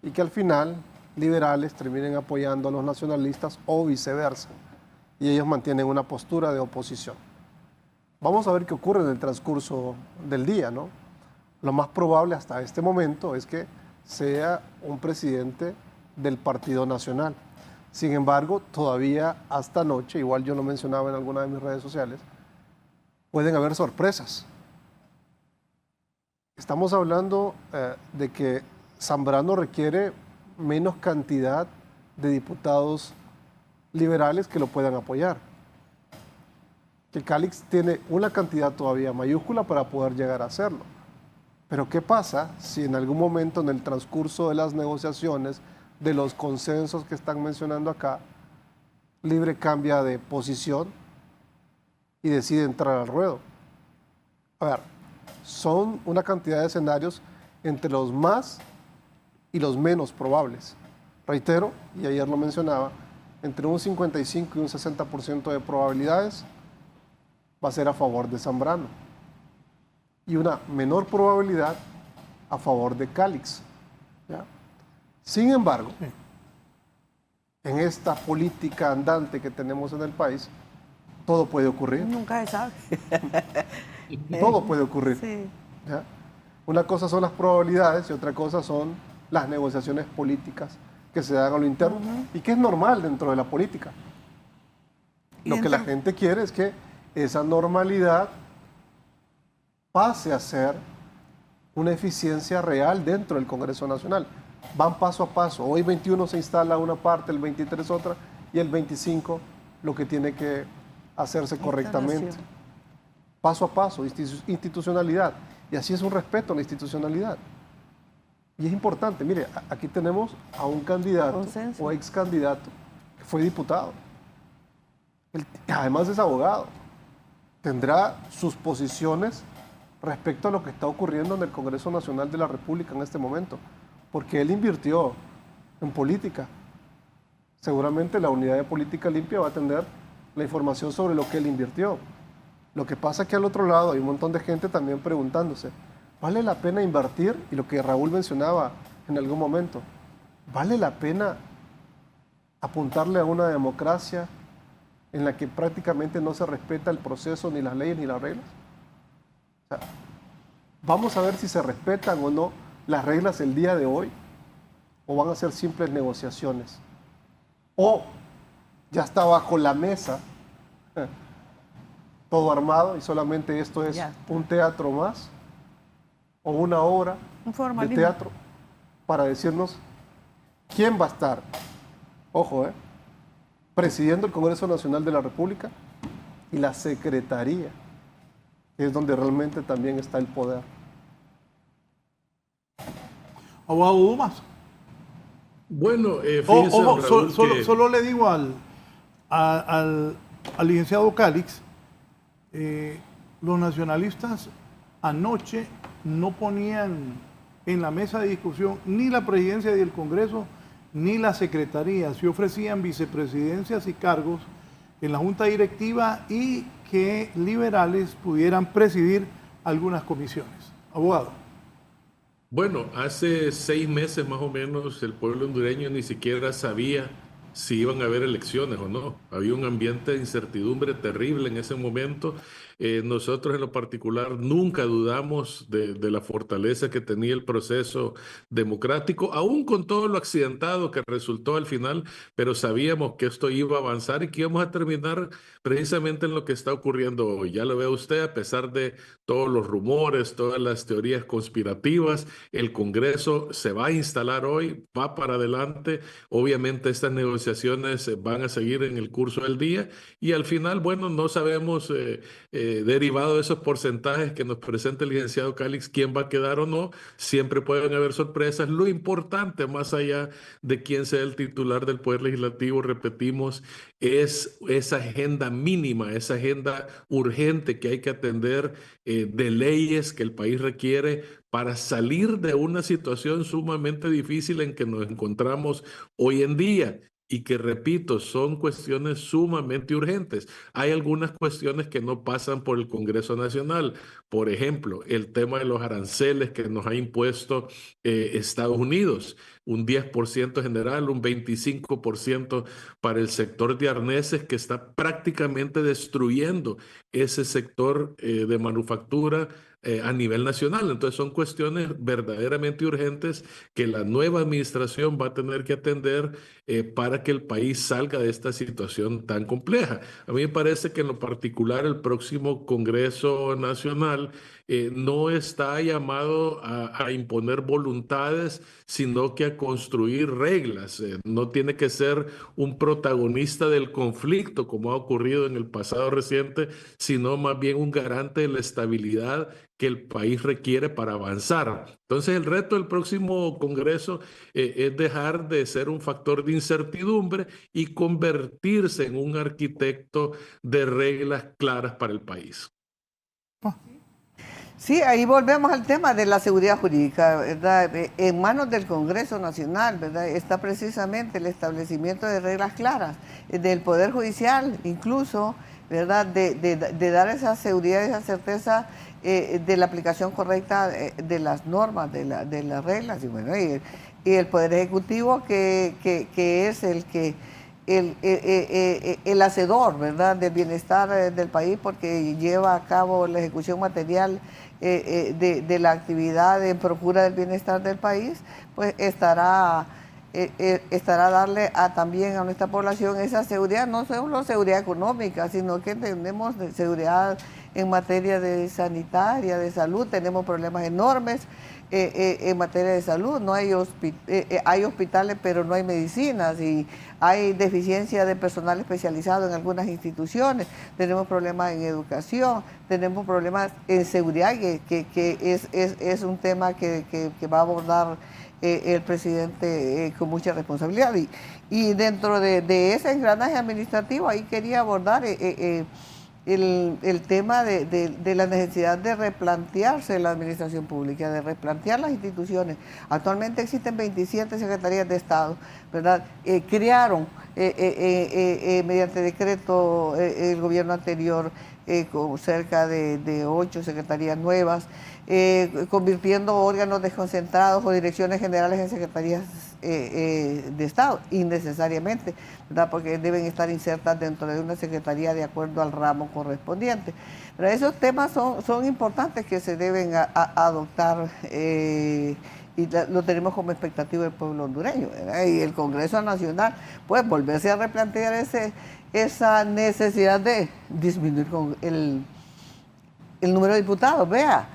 y que al final liberales terminen apoyando a los nacionalistas o viceversa, y ellos mantienen una postura de oposición. Vamos a ver qué ocurre en el transcurso del día, ¿no? Lo más probable hasta este momento es que sea un presidente del Partido Nacional. Sin embargo, todavía hasta anoche, igual yo lo mencionaba en alguna de mis redes sociales, pueden haber sorpresas. Estamos hablando de que Zambrano requiere menos cantidad de diputados liberales que lo puedan apoyar. Que Calix tiene una cantidad todavía mayúscula para poder llegar a hacerlo. Pero ¿qué pasa si en algún momento en el transcurso de las negociaciones, de los consensos que están mencionando acá, Libre cambia de posición y decide entrar al ruedo? A ver, son una cantidad de escenarios entre los más y los menos probables. Reitero, y ayer lo mencionaba, entre un 55 y un 60% de probabilidades va a ser a favor de Zambrano y una menor probabilidad a favor de Calix, ¿ya? Sin embargo, en esta política andante que tenemos en el país, todo puede ocurrir. Nunca se sabe. Todo puede ocurrir. Sí. ¿Ya? Una cosa son las probabilidades y otra cosa son las negociaciones políticas que se dan a lo interno y que es normal dentro de la política. Lo que la gente quiere es que esa normalidad pase a ser una eficiencia real dentro del Congreso Nacional. Van paso a paso. Hoy 21 se instala una parte, el 23 otra, y el 25 lo que tiene que hacerse correctamente. Paso a paso, institucionalidad. Y así es un respeto a la institucionalidad. Y es importante, mire, aquí tenemos a un candidato o ex candidato que fue diputado. Además es abogado. Tendrá sus posiciones respecto a lo que está ocurriendo en el Congreso Nacional de la República en este momento, porque él invirtió en política. Seguramente la unidad de política limpia va a tener la información sobre lo que él invirtió. Lo que pasa es que al otro lado hay un montón de gente también preguntándose, ¿vale la pena invertir? Y lo que Raúl mencionaba en algún momento, ¿vale la pena apuntarle a una democracia en la que prácticamente no se respeta el proceso, ni las leyes, ni las reglas? O sea, vamos a ver si se respetan o no las reglas el día de hoy, o van a ser simples negociaciones, o ya está bajo la mesa todo armado y solamente esto es un teatro más o una obra de teatro para decirnos quién va a estar, ojo, presidiendo el Congreso Nacional de la República y la Secretaría, que es donde realmente también está el poder. Abogado Dumas. Bueno, fíjese, ojo, Raúl, solo le digo al licenciado Calix, los nacionalistas anoche no ponían en la mesa de discusión ni la presidencia del Congreso ni la secretaría, se ofrecían vicepresidencias y cargos en la junta directiva y que liberales pudieran presidir algunas comisiones. Abogado. Bueno, hace 6 meses más o menos el pueblo hondureño ni siquiera sabía si iban a haber elecciones o no. Había un ambiente de incertidumbre terrible en ese momento Nosotros en lo particular nunca dudamos de la fortaleza que tenía el proceso democrático, aún con todo lo accidentado que resultó al final, pero sabíamos que esto iba a avanzar y que íbamos a terminar precisamente en lo que está ocurriendo hoy. Ya lo ve usted, a pesar de todos los rumores, todas las teorías conspirativas, el Congreso se va a instalar hoy, va para adelante. Obviamente estas negociaciones van a seguir en el curso del día y al final, bueno, no sabemos, derivado de esos porcentajes que nos presenta el licenciado Calix, quién va a quedar o no. Siempre pueden haber sorpresas. Lo importante, más allá de quién sea el titular del Poder Legislativo, repetimos, es esa agenda mínima, esa agenda urgente que hay que atender, de leyes que el país requiere para salir de una situación sumamente difícil en que nos encontramos hoy en día. Y que, repito, son cuestiones sumamente urgentes. Hay algunas cuestiones que no pasan por el Congreso Nacional. Por ejemplo, el tema de los aranceles que nos ha impuesto Estados Unidos. Un 10% general, un 25% para el sector de arneses, que está prácticamente destruyendo ese sector de manufactura a nivel nacional. Entonces son cuestiones verdaderamente urgentes que la nueva administración va a tener que atender para que el país salga de esta situación tan compleja. A mí me parece que en lo particular el próximo Congreso Nacional no está llamado a imponer voluntades, sino que a construir reglas. No tiene que ser un protagonista del conflicto, como ha ocurrido en el pasado reciente, sino más bien un garante de la estabilidad que el país requiere para avanzar. Entonces, el reto del próximo Congreso es dejar de ser un factor de incertidumbre y convertirse en un arquitecto de reglas claras para el país. Sí, ahí volvemos al tema de la seguridad jurídica, ¿verdad? En manos del Congreso Nacional, ¿verdad? Está precisamente el establecimiento de reglas claras del Poder Judicial, incluso, ¿verdad? De dar esa seguridad, esa certeza de la aplicación correcta de las normas, de las reglas, y bueno, y el Poder Ejecutivo que es el hacedor, ¿verdad?, del bienestar del país, porque lleva a cabo la ejecución material de la actividad en procura del bienestar del país, pues estará darle también a nuestra población esa seguridad, no solo seguridad económica, sino que tenemos seguridad en materia de sanitaria, de salud. Tenemos problemas enormes en materia de salud. No hay hay hospitales, pero no hay medicinas, y hay deficiencia de personal especializado en algunas instituciones. Tenemos problemas en educación, tenemos problemas en seguridad, que es un tema que va a abordar el presidente con mucha responsabilidad. Y dentro de ese engranaje administrativo, ahí quería abordar el tema de la necesidad de replantearse la administración pública, de replantear las instituciones. Actualmente existen 27 secretarías de Estado, ¿verdad? Crearon mediante decreto el gobierno anterior con cerca de 8 secretarías nuevas, convirtiendo órganos desconcentrados o direcciones generales en secretarías de Estado, innecesariamente, ¿verdad?, porque deben estar insertas dentro de una secretaría de acuerdo al ramo correspondiente. Pero esos temas son importantes que se deben adoptar y lo tenemos como expectativa del pueblo hondureño, ¿verdad? Y el Congreso Nacional, pues, volverse a replantear esa necesidad de disminuir con el número de diputados. Vea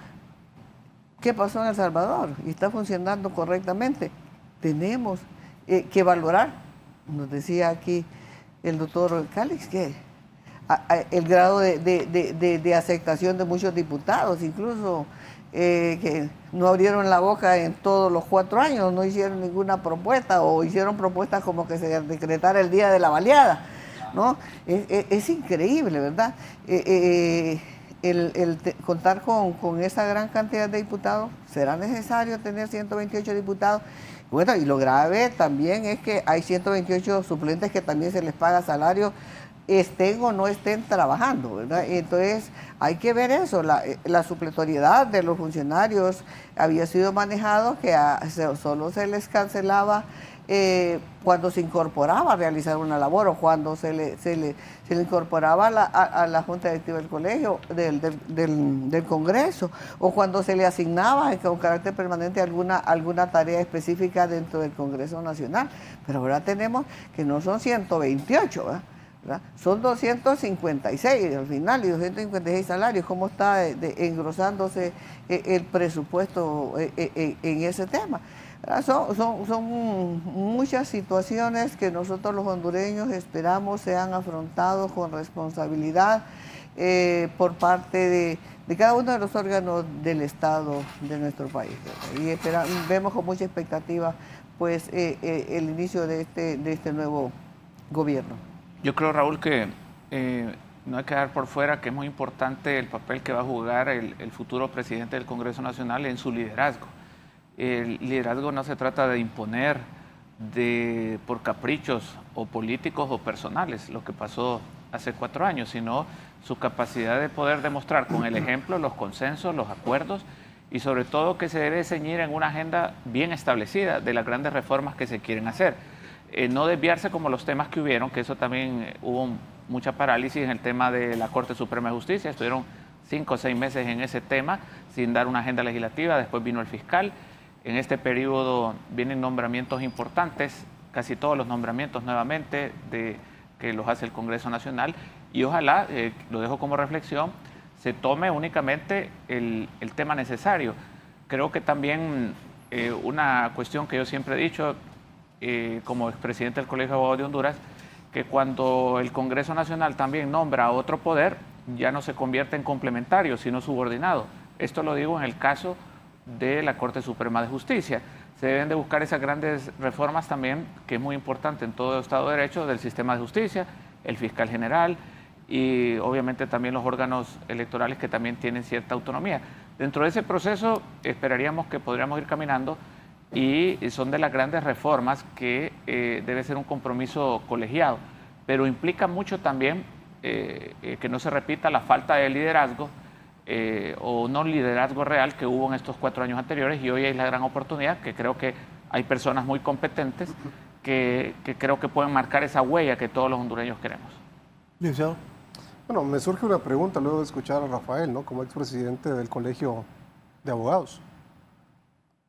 qué pasó en El Salvador y está funcionando correctamente. Tenemos que valorar, nos decía aquí el doctor Calix, que el grado de aceptación de muchos diputados, incluso que no abrieron la boca en todos los 4 años, no hicieron ninguna propuesta, o hicieron propuestas como que se decretara el día de la baleada, ¿no? Es increíble, ¿verdad? Contar con esa gran cantidad de diputados. ¿Será necesario tener 128 diputados? Bueno, y lo grave también es que hay 128 suplentes que también se les paga salario, estén o no estén trabajando, ¿verdad? Entonces hay que ver eso. La supletoriedad de los funcionarios había sido manejado, que solo se les cancelaba cuando se incorporaba a realizar una labor o cuando se le incorporaba a la Junta Directiva del Colegio, del Congreso, o cuando se le asignaba con carácter permanente alguna tarea específica dentro del Congreso Nacional. Pero ahora tenemos que no son 128, ¿verdad? Son 256 al final y 256 salarios. ¿Cómo está engrosándose el presupuesto en ese tema? Son muchas situaciones que nosotros los hondureños esperamos sean afrontados con responsabilidad por parte de cada uno de los órganos del Estado de nuestro país. Y vemos con mucha expectativa pues el inicio de este nuevo gobierno. Yo creo, Raúl, que no hay que dejar por fuera que es muy importante el papel que va a jugar el futuro presidente del Congreso Nacional en su liderazgo. El liderazgo no se trata de imponer por caprichos o políticos o personales, lo que pasó hace 4 años, sino su capacidad de poder demostrar con el ejemplo los consensos, los acuerdos y sobre todo que se debe ceñir en una agenda bien establecida de las grandes reformas que se quieren hacer. No desviarse como los temas que hubieron, que eso también hubo mucha parálisis en el tema de la Corte Suprema de Justicia, estuvieron 5 o 6 meses en ese tema sin dar una agenda legislativa, después vino el fiscal. En este periodo vienen nombramientos importantes, casi todos los nombramientos nuevamente que los hace el Congreso Nacional y ojalá, lo dejo como reflexión, se tome únicamente el tema necesario. Creo que también una cuestión que yo siempre he dicho como expresidente del Colegio de Abogados de Honduras, que cuando el Congreso Nacional también nombra a otro poder, ya no se convierte en complementario, sino subordinado. Esto lo digo en el caso de la Corte Suprema de Justicia. Se deben de buscar esas grandes reformas también, que es muy importante en todo Estado de Derecho, del sistema de justicia, el fiscal general y obviamente también los órganos electorales que también tienen cierta autonomía. Dentro de ese proceso esperaríamos que podríamos ir caminando y son de las grandes reformas que debe ser un compromiso colegiado, pero implica mucho también que no se repita la falta de liderazgo o no liderazgo real que hubo en estos 4 años anteriores y hoy es la gran oportunidad que creo que hay personas muy competentes que creo que pueden marcar esa huella que todos los hondureños queremos. Licenciado. Bueno, me surge una pregunta luego de escuchar a Rafael, ¿no? Como expresidente del Colegio de Abogados.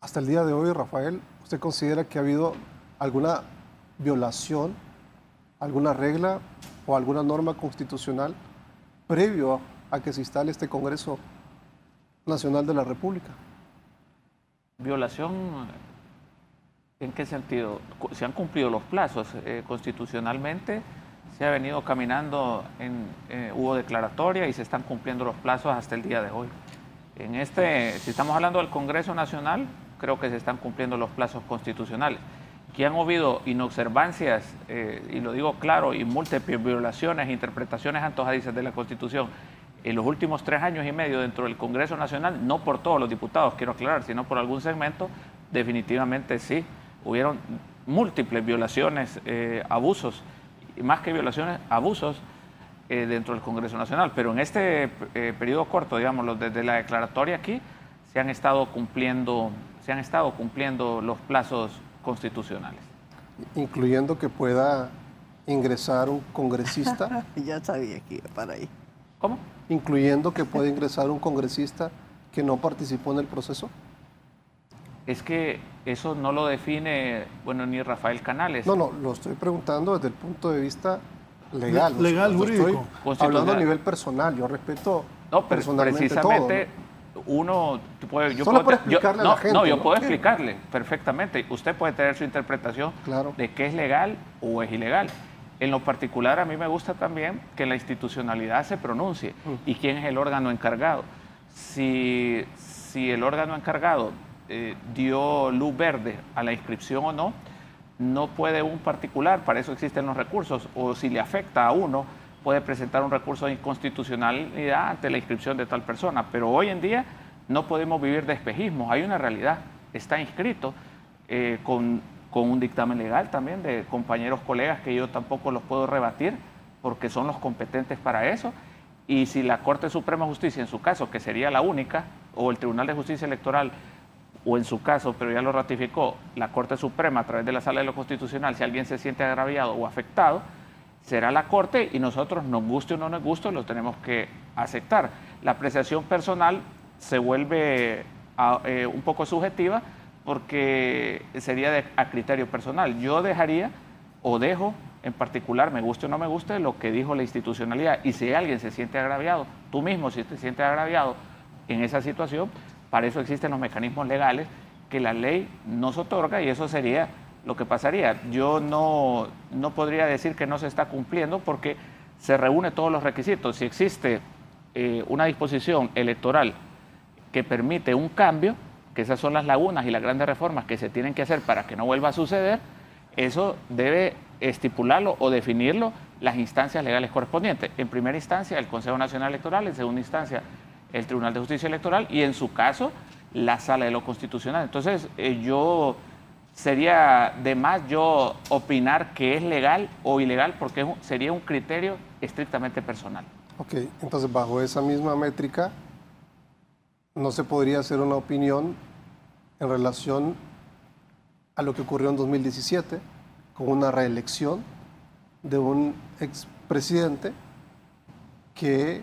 Hasta el día de hoy, Rafael, ¿usted considera que ha habido alguna violación, alguna regla o alguna norma constitucional previo a que se instale este Congreso Nacional de la República? ¿Violación en qué sentido? Se han cumplido los plazos constitucionalmente, se ha venido caminando, hubo declaratoria y se están cumpliendo los plazos hasta el día de hoy. Si estamos hablando del Congreso Nacional, creo que se están cumpliendo los plazos constitucionales. Que han habido inobservancias, y lo digo claro, y múltiples violaciones e interpretaciones antojadizas de la Constitución en los últimos 3 años y medio dentro del Congreso Nacional, no por todos los diputados, quiero aclarar, sino por algún segmento, definitivamente sí. Hubieron múltiples violaciones, abusos, y más que violaciones, abusos dentro del Congreso Nacional. Pero en este periodo corto, digamos, desde la declaratoria aquí, se han estado cumpliendo los plazos constitucionales. Incluyendo que pueda ingresar un congresista. Ya sabía que iba para ahí. ¿Cómo? Incluyendo que pueda ingresar un congresista que no participó en el proceso. Es que eso no lo define, bueno, ni Rafael Canales. No, lo estoy preguntando desde el punto de vista legal. Legal, jurídico. Estoy hablando a nivel personal, yo respeto personalmente precisamente todo, ¿no? Uno puede... Yo puedo explicarle perfectamente. Usted puede tener su interpretación de qué es legal o es ilegal. En lo particular, a mí me gusta también que la institucionalidad se pronuncie y quién es el órgano encargado. Si el órgano encargado dio luz verde a la inscripción o no, no puede un particular, para eso existen los recursos, o si le afecta a uno, puede presentar un recurso de inconstitucionalidad ante la inscripción de tal persona. Pero hoy en día no podemos vivir de espejismos, hay una realidad, está inscrito con un dictamen legal también de compañeros, colegas, que yo tampoco los puedo rebatir porque son los competentes para eso. Y si la Corte Suprema de Justicia, en su caso, que sería la única, o el Tribunal de Justicia Electoral, o en su caso, pero ya lo ratificó la Corte Suprema a través de la Sala de lo Constitucional, si alguien se siente agraviado o afectado, será la Corte y nosotros, nos guste o no nos guste, lo tenemos que aceptar. La apreciación personal se vuelve un poco subjetiva porque sería a criterio personal. Yo dejaría o dejo en particular, me guste o no me guste, lo que dijo la institucionalidad. Y si alguien se siente agraviado, tú mismo si te sientes agraviado en esa situación, para eso existen los mecanismos legales que la ley nos otorga y eso sería lo que pasaría. Yo no podría decir que no se está cumpliendo porque se reúnen todos los requisitos. Si existe una disposición electoral que permite un cambio, que esas son las lagunas y las grandes reformas que se tienen que hacer para que no vuelva a suceder, eso debe estipularlo o definirlo las instancias legales correspondientes. En primera instancia, el Consejo Nacional Electoral, en segunda instancia, el Tribunal de Justicia Electoral y en su caso, la Sala de lo Constitucional. Entonces, sería de más yo opinar que es legal o ilegal porque sería un criterio estrictamente personal. Ok, entonces bajo esa misma métrica, no se podría hacer una opinión en relación a lo que ocurrió en 2017 con una reelección de un expresidente que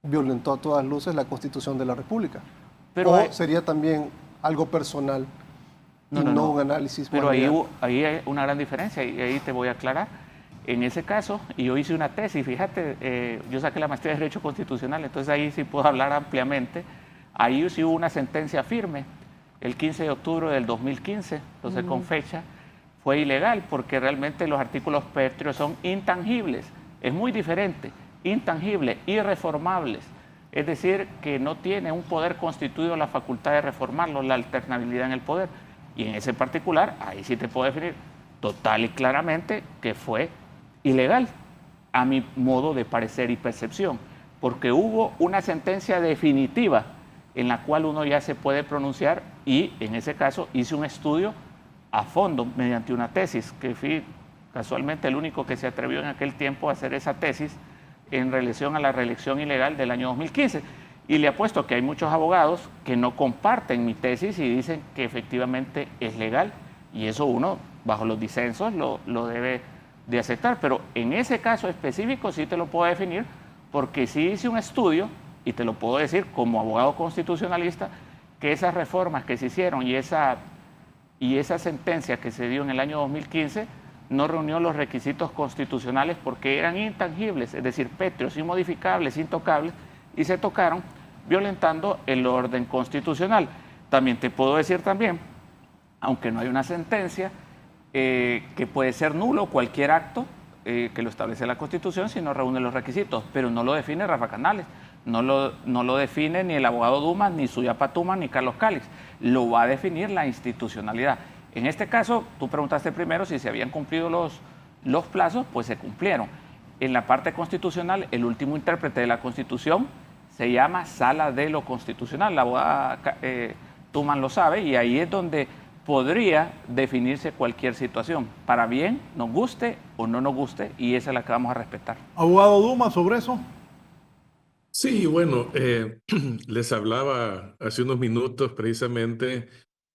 violentó a todas luces la Constitución de la República. Pero o sería también algo personal y no un análisis. Pero ahí hay una gran diferencia y ahí te voy a aclarar. En ese caso, y yo hice una tesis, fíjate, yo saqué la maestría de Derecho Constitucional, entonces ahí sí puedo hablar ampliamente. Ahí sí hubo una sentencia firme, el 15 de octubre del 2015, entonces con fecha, fue ilegal porque realmente los artículos pétreos son intangibles, es muy diferente, intangibles, irreformables, es decir, que no tiene un poder constituido la facultad de reformarlo, la alternabilidad en el poder. Y en ese particular, ahí sí te puedo definir total y claramente que fue ilegal, a mi modo de parecer y percepción, porque hubo una sentencia definitiva en la cual uno ya se puede pronunciar y en ese caso hice un estudio a fondo mediante una tesis, que fui casualmente el único que se atrevió en aquel tiempo a hacer esa tesis en relación a la reelección ilegal del año 2015. Y le apuesto que hay muchos abogados que no comparten mi tesis y dicen que efectivamente es legal y eso uno, bajo los disensos, lo debe de aceptar. Pero en ese caso específico sí te lo puedo definir porque sí hice un estudio y te lo puedo decir como abogado constitucionalista que esas reformas que se hicieron y esa sentencia que se dio en el año 2015 no reunió los requisitos constitucionales porque eran intangibles, es decir, pétreos, inmodificables, intocables, y se tocaron violentando el orden constitucional. También te puedo decir también, aunque no hay una sentencia, que puede ser nulo cualquier acto que lo establece la Constitución si no reúne los requisitos, pero no lo define Rafa Canales, no lo define ni el abogado Dumas, ni Suyapa Tuman, ni Carlos Calix, lo va a definir la institucionalidad. En este caso, tú preguntaste primero si se habían cumplido los plazos, pues se cumplieron. En la parte constitucional, el último intérprete de la Constitución se llama Sala de lo Constitucional, la abogada Tuman lo sabe, y ahí es donde podría definirse cualquier situación, para bien, nos guste o no nos guste, y esa es la que vamos a respetar. Abogado Dumas, sobre eso. Sí, bueno, les hablaba hace unos minutos precisamente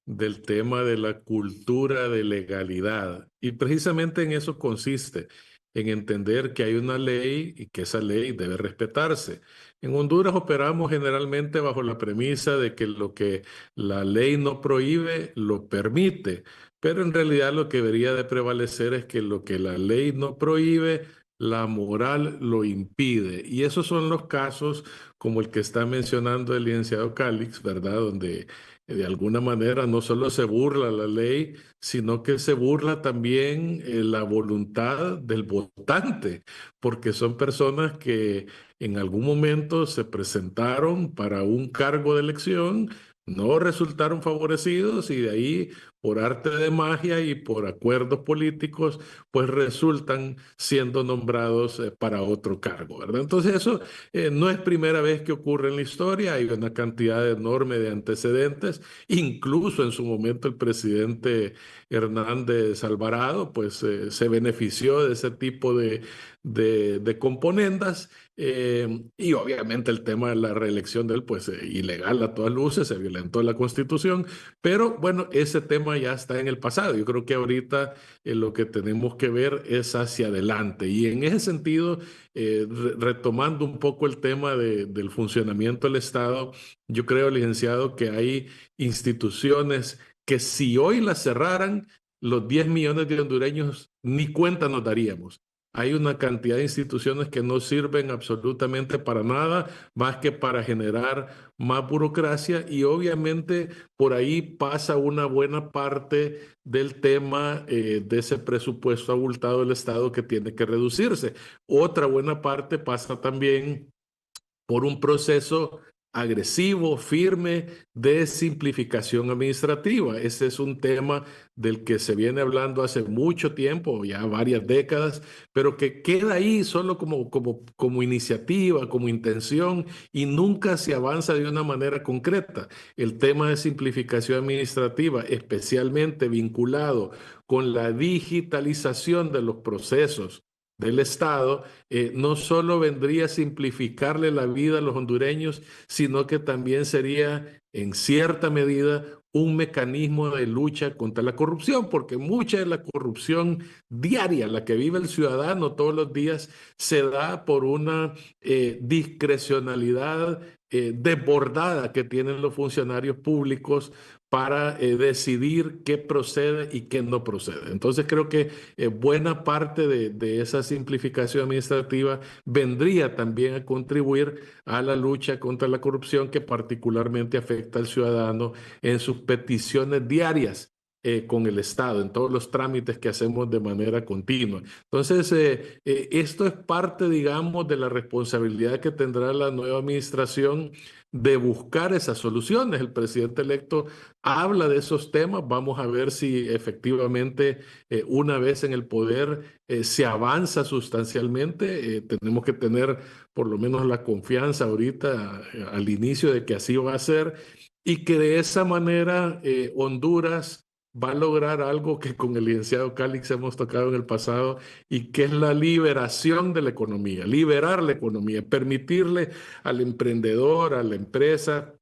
del tema de la cultura de legalidad y precisamente en eso consiste, en entender que hay una ley y que esa ley debe respetarse. En Honduras operamos generalmente bajo la premisa de que lo que la ley no prohíbe, lo permite, pero en realidad lo que debería de prevalecer es que lo que la ley no prohíbe, la moral lo impide. Y esos son los casos como el que está mencionando el licenciado Calix, ¿verdad? Donde de alguna manera no solo se burla la ley, sino que se burla también la voluntad del votante, porque son personas que en algún momento se presentaron para un cargo de elección, no resultaron favorecidos y de ahí por arte de magia y por acuerdos políticos, pues resultan siendo nombrados para otro cargo, ¿verdad? Entonces eso no es primera vez que ocurre en la historia, hay una cantidad enorme de antecedentes, incluso en su momento el presidente Hernández Alvarado, pues se benefició de ese tipo de componendas, y obviamente el tema de la reelección de él, pues ilegal a todas luces, se violentó la Constitución, pero bueno, ese tema ya está en el pasado. Yo creo que ahorita lo que tenemos que ver es hacia adelante, y en ese sentido, retomando un poco el tema del funcionamiento del Estado, yo creo, licenciado, que hay instituciones que si hoy las cerraran, los 10 millones de hondureños ni cuenta nos daríamos. Hay una cantidad de instituciones que no sirven absolutamente para nada más que para generar más burocracia, y obviamente por ahí pasa una buena parte del tema de ese presupuesto abultado del Estado que tiene que reducirse. Otra buena parte pasa también por un proceso agresivo, firme, de simplificación administrativa. Ese es un tema del que se viene hablando hace mucho tiempo, ya varias décadas, pero que queda ahí solo como iniciativa, como intención, y nunca se avanza de una manera concreta. El tema de simplificación administrativa, especialmente vinculado con la digitalización de los procesos del Estado, no solo vendría a simplificarle la vida a los hondureños, sino que también sería, en cierta medida, un mecanismo de lucha contra la corrupción, porque mucha de la corrupción diaria, la que vive el ciudadano todos los días, se da por una discrecionalidad desbordada que tienen los funcionarios públicos para decidir qué procede y qué no procede. Entonces creo que buena parte de esa simplificación administrativa vendría también a contribuir a la lucha contra la corrupción, que particularmente afecta al ciudadano en sus peticiones diarias con el Estado, en todos los trámites que hacemos de manera continua. Entonces, esto es parte, digamos, de la responsabilidad que tendrá la nueva administración de buscar esas soluciones. El presidente electo habla de esos temas. Vamos a ver si efectivamente una vez en el poder se avanza sustancialmente. Tenemos que tener por lo menos la confianza ahorita al inicio de que así va a ser, y que de esa manera Honduras va a lograr algo que con el licenciado Calix hemos tocado en el pasado, y que es la liberación de la economía, liberar la economía, permitirle al emprendedor, a la empresa,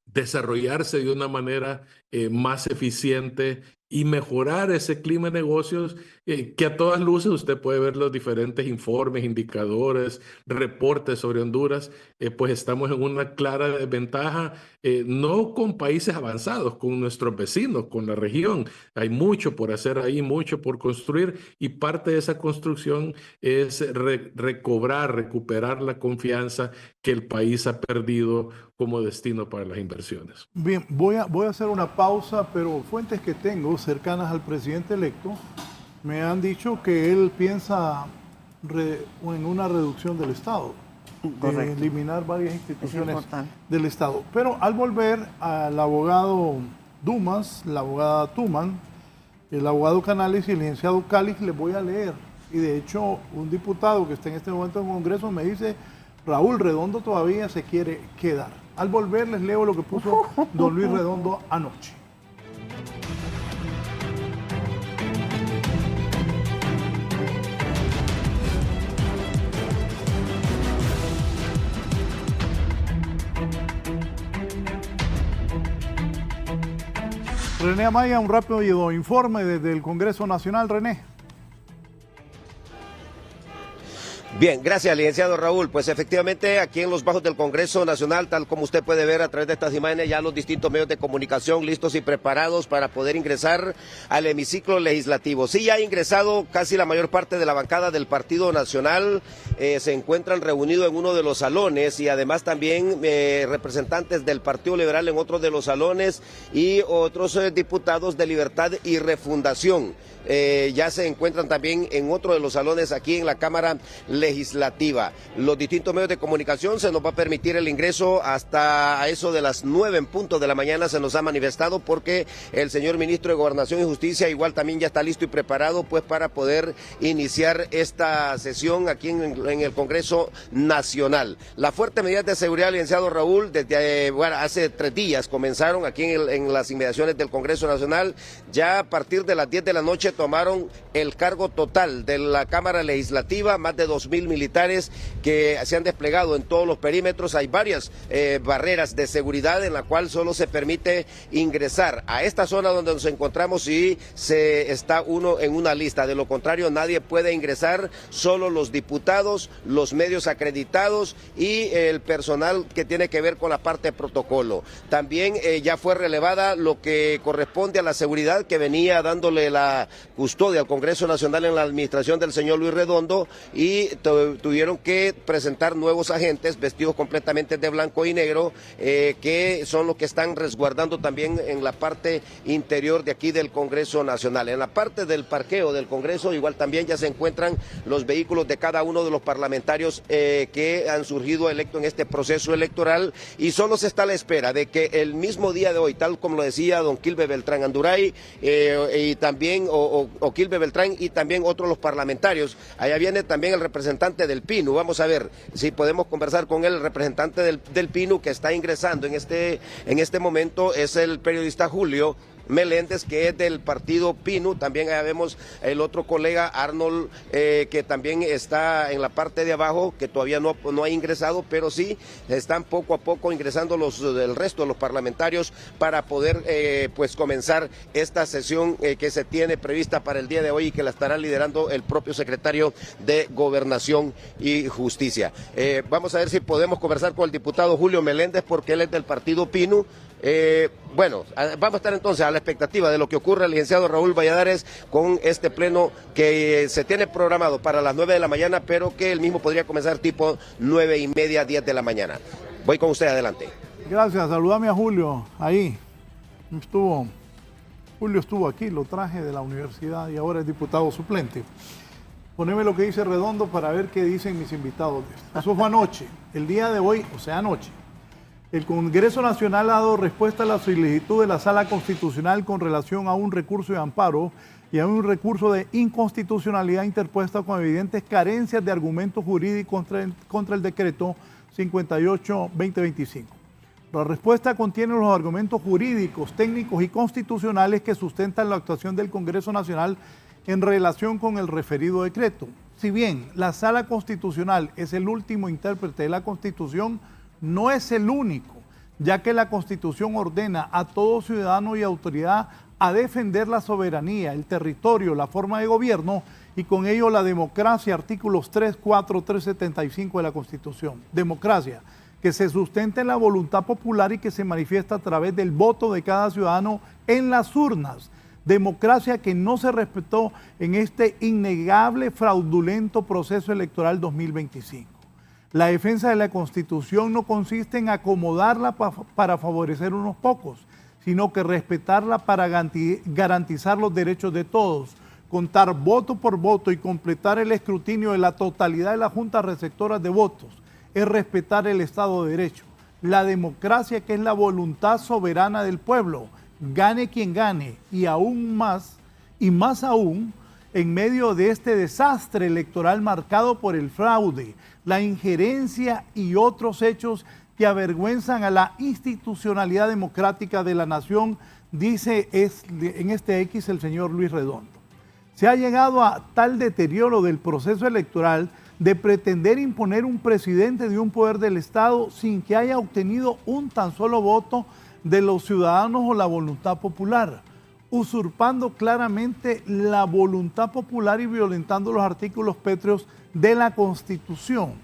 desarrollarse de una manera más eficiente y mejorar ese clima de negocios que a todas luces usted puede ver los diferentes informes, indicadores, reportes sobre Honduras, pues estamos en una clara desventaja, no con países avanzados, con nuestros vecinos, con la región. Hay mucho por hacer ahí, mucho por construir, y parte de esa construcción es recuperar la confianza que el país ha perdido como destino para las inversiones. Bien, voy a hacer una pausa, pero fuentes que tengo cercanas al presidente electo me han dicho que él piensa en una reducción del Estado, eliminar varias instituciones del Estado. Pero al volver al abogado Dumas, la abogada Tuman, el abogado Canales y el licenciado Calix, les voy a leer. Y de hecho, un diputado que está en este momento en el Congreso me dice: Raúl Redondo todavía se quiere quedar. Al volver les leo lo que puso don Luis Redondo anoche. René Amaya, un rápido informe desde el Congreso Nacional. René. Bien, gracias, licenciado Raúl. Pues efectivamente, aquí en los bajos del Congreso Nacional, tal como usted puede ver a través de estas imágenes, ya los distintos medios de comunicación listos y preparados para poder ingresar al hemiciclo legislativo. Sí, ya ha ingresado casi la mayor parte de la bancada del Partido Nacional, se encuentran reunidos en uno de los salones, y además también representantes del Partido Liberal en otro de los salones, y otros diputados de Libertad y Refundación. Ya se encuentran también en otro de los salones aquí en la Cámara Legislativa. Legislativa. Los distintos medios de comunicación se nos va a permitir el ingreso hasta a eso de las 9 en punto de la mañana, se nos ha manifestado, porque el señor ministro de Gobernación y Justicia igual también ya está listo y preparado pues para poder iniciar esta sesión aquí en el Congreso Nacional. Las fuertes medidas de seguridad, licenciado Raúl, desde hace 3 días comenzaron aquí en las inmediaciones del Congreso Nacional. Ya a partir de las 10 de la noche tomaron el cargo total de la Cámara Legislativa, más de 2.000 militares que se han desplegado en todos los perímetros. Hay varias barreras de seguridad en la cual solo se permite ingresar a esta zona donde nos encontramos si se está uno en una lista. De lo contrario, nadie puede ingresar, solo los diputados, los medios acreditados y el personal que tiene que ver con la parte de protocolo. También ya fue relevada lo que corresponde a la seguridad que venía dándole la custodia al Congreso Nacional en la administración del señor Luis Redondo, y tuvieron que presentar nuevos agentes vestidos completamente de blanco y negro, que son los que están resguardando también en la parte interior de aquí del Congreso Nacional. En la parte del parqueo del Congreso igual también ya se encuentran los vehículos de cada uno de los parlamentarios que han surgido electos en este proceso electoral, y solo se está a la espera de que el mismo día de hoy, tal como lo decía don Quilbe Beltrán Anduray, y también Quilbe Beltrán y también otros los parlamentarios. Allá viene también el representante del PINU. Vamos a ver si podemos conversar con él. El representante del PINU que está ingresando en este momento es el periodista Julio Meléndez, que es del partido PINU. También allá vemos el otro colega Arnold, que también está en la parte de abajo, que todavía no ha ingresado, pero sí están poco a poco ingresando el resto de los parlamentarios para poder pues comenzar esta sesión que se tiene prevista para el día de hoy y que la estará liderando el propio secretario de Gobernación y Justicia. Vamos a ver si podemos conversar con el diputado Julio Meléndez, porque él es del partido PINU. Bueno, vamos a estar entonces a la expectativa de lo que ocurre, el licenciado Raúl Valladares, con este pleno que se tiene programado para las 9 de la mañana, pero que el mismo podría comenzar tipo 9:30, 10 de la mañana. Voy con usted, adelante. Gracias, saludame a Julio, ahí. Julio estuvo aquí, lo traje de la universidad y ahora es diputado suplente. Poneme lo que dice Redondo para ver qué dicen mis invitados. Eso fue anoche. El día de hoy, o sea, anoche, el Congreso Nacional ha dado respuesta a la solicitud de la Sala Constitucional con relación a un recurso de amparo y a un recurso de inconstitucionalidad interpuesta con evidentes carencias de argumentos jurídicos contra el decreto 58-2025. La respuesta contiene los argumentos jurídicos, técnicos y constitucionales que sustentan la actuación del Congreso Nacional en relación con el referido decreto. Si bien la Sala Constitucional es el último intérprete de la Constitución, no es el único, ya que la Constitución ordena a todo ciudadano y autoridad a defender la soberanía, el territorio, la forma de gobierno y con ello la democracia, artículos 3, 4, 375 de la Constitución. Democracia que se sustenta en la voluntad popular y que se manifiesta a través del voto de cada ciudadano en las urnas. Democracia que no se respetó en este innegable, fraudulento proceso electoral 2025. La defensa de la Constitución no consiste en acomodarla para favorecer unos pocos, sino que respetarla para garantizar los derechos de todos, contar voto por voto y completar el escrutinio de la totalidad de las juntas receptoras de votos. Es respetar el Estado de Derecho. La democracia, que es la voluntad soberana del pueblo, gane quien gane, y aún más, y más aún, en medio de este desastre electoral marcado por el fraude, la injerencia y otros hechos que avergüenzan a la institucionalidad democrática de la nación, dice en este X el señor Luis Redondo. Se ha llegado a tal deterioro del proceso electoral de pretender imponer un presidente de un poder del Estado sin que haya obtenido un tan solo voto de los ciudadanos o la voluntad popular, usurpando claramente la voluntad popular y violentando los artículos pétreos de la Constitución.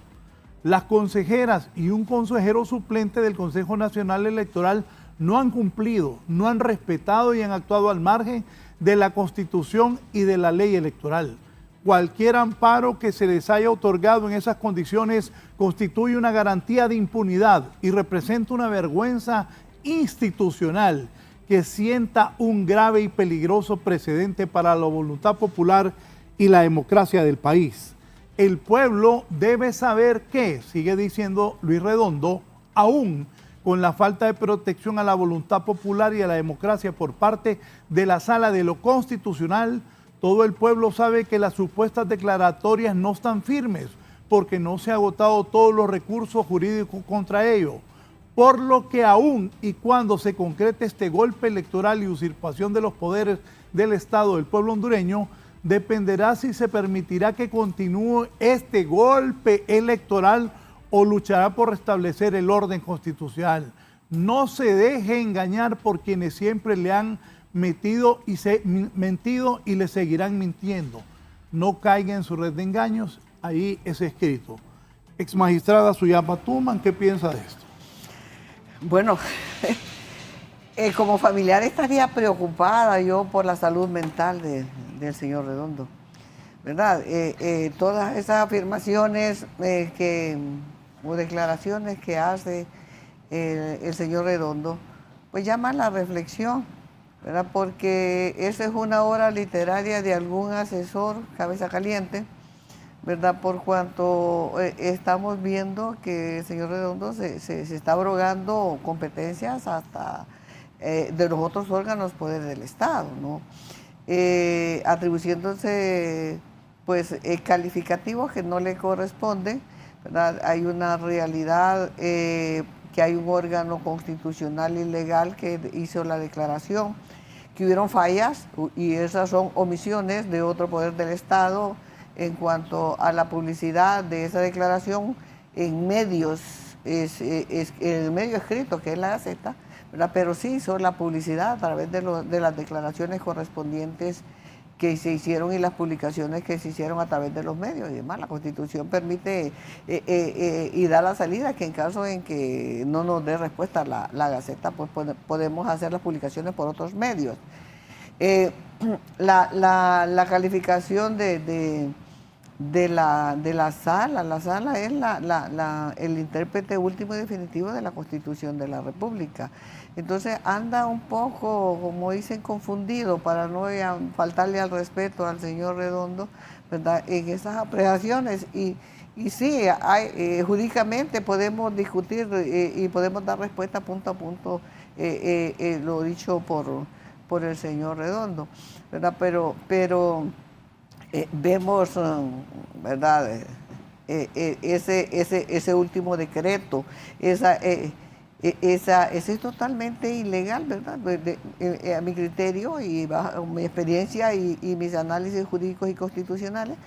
Las consejeras y un consejero suplente del Consejo Nacional Electoral no han cumplido, no han respetado y han actuado al margen de la Constitución y de la ley electoral. Cualquier amparo que se les haya otorgado en esas condiciones constituye una garantía de impunidad y representa una vergüenza institucional que sienta un grave y peligroso precedente para la voluntad popular y la democracia del país. el pueblo debe saber que, sigue diciendo Luis Redondo, aún con la falta de protección a la voluntad popular y a la democracia por parte de la Sala de lo Constitucional, todo el pueblo sabe que las supuestas declaratorias no están firmes porque no se han agotado todos los recursos jurídicos contra ello. Por lo que aún y cuando se concrete este golpe electoral y usurpación de los poderes del Estado del pueblo hondureño, dependerá si se permitirá que continúe este golpe electoral o luchará por restablecer el orden constitucional. No se deje engañar por quienes siempre le han mentido y le seguirán mintiendo. No caiga en su red de engaños, ahí es escrito. Ex magistrada Suyapa Tuman, ¿qué piensa de esto? Bueno, como familiar estaría preocupada yo por la salud mental del señor Redondo, ¿verdad? Todas esas afirmaciones o declaraciones que hace el señor Redondo, pues llama a la reflexión, ¿verdad? Porque esa es una obra literaria de algún asesor cabeza caliente, ¿verdad? Por cuanto estamos viendo que el señor Redondo se está abrogando competencias hasta de los otros órganos poder del Estado, ¿no? Atribuyéndose pues calificativos que no le corresponden, ¿verdad? Hay una realidad que hay un órgano constitucional y legal que hizo la declaración, que hubieron fallas y esas son omisiones de otro poder del Estado en cuanto a la publicidad de esa declaración en medios, el medio escrito que es la Gaceta, ¿verdad? Pero sí hizo la publicidad a través de las declaraciones correspondientes que se hicieron y las publicaciones que se hicieron a través de los medios y demás. La Constitución permite y da la salida que en caso en que no nos dé respuesta la Gaceta, pues podemos hacer las publicaciones por otros medios. La calificación de la sala es el intérprete último y definitivo de la Constitución de la República. Entonces anda un poco, como dicen, confundido para no faltarle al respeto al señor Redondo, ¿verdad? En esas apreciaciones. Y sí, jurídicamente podemos discutir y podemos dar respuesta punto a punto, lo dicho por el señor Redondo, ¿verdad? Pero vemos, ¿verdad? Ese último decreto, ese es totalmente ilegal, ¿verdad? A mi criterio y bajo mi experiencia y mis análisis jurídicos y constitucionales,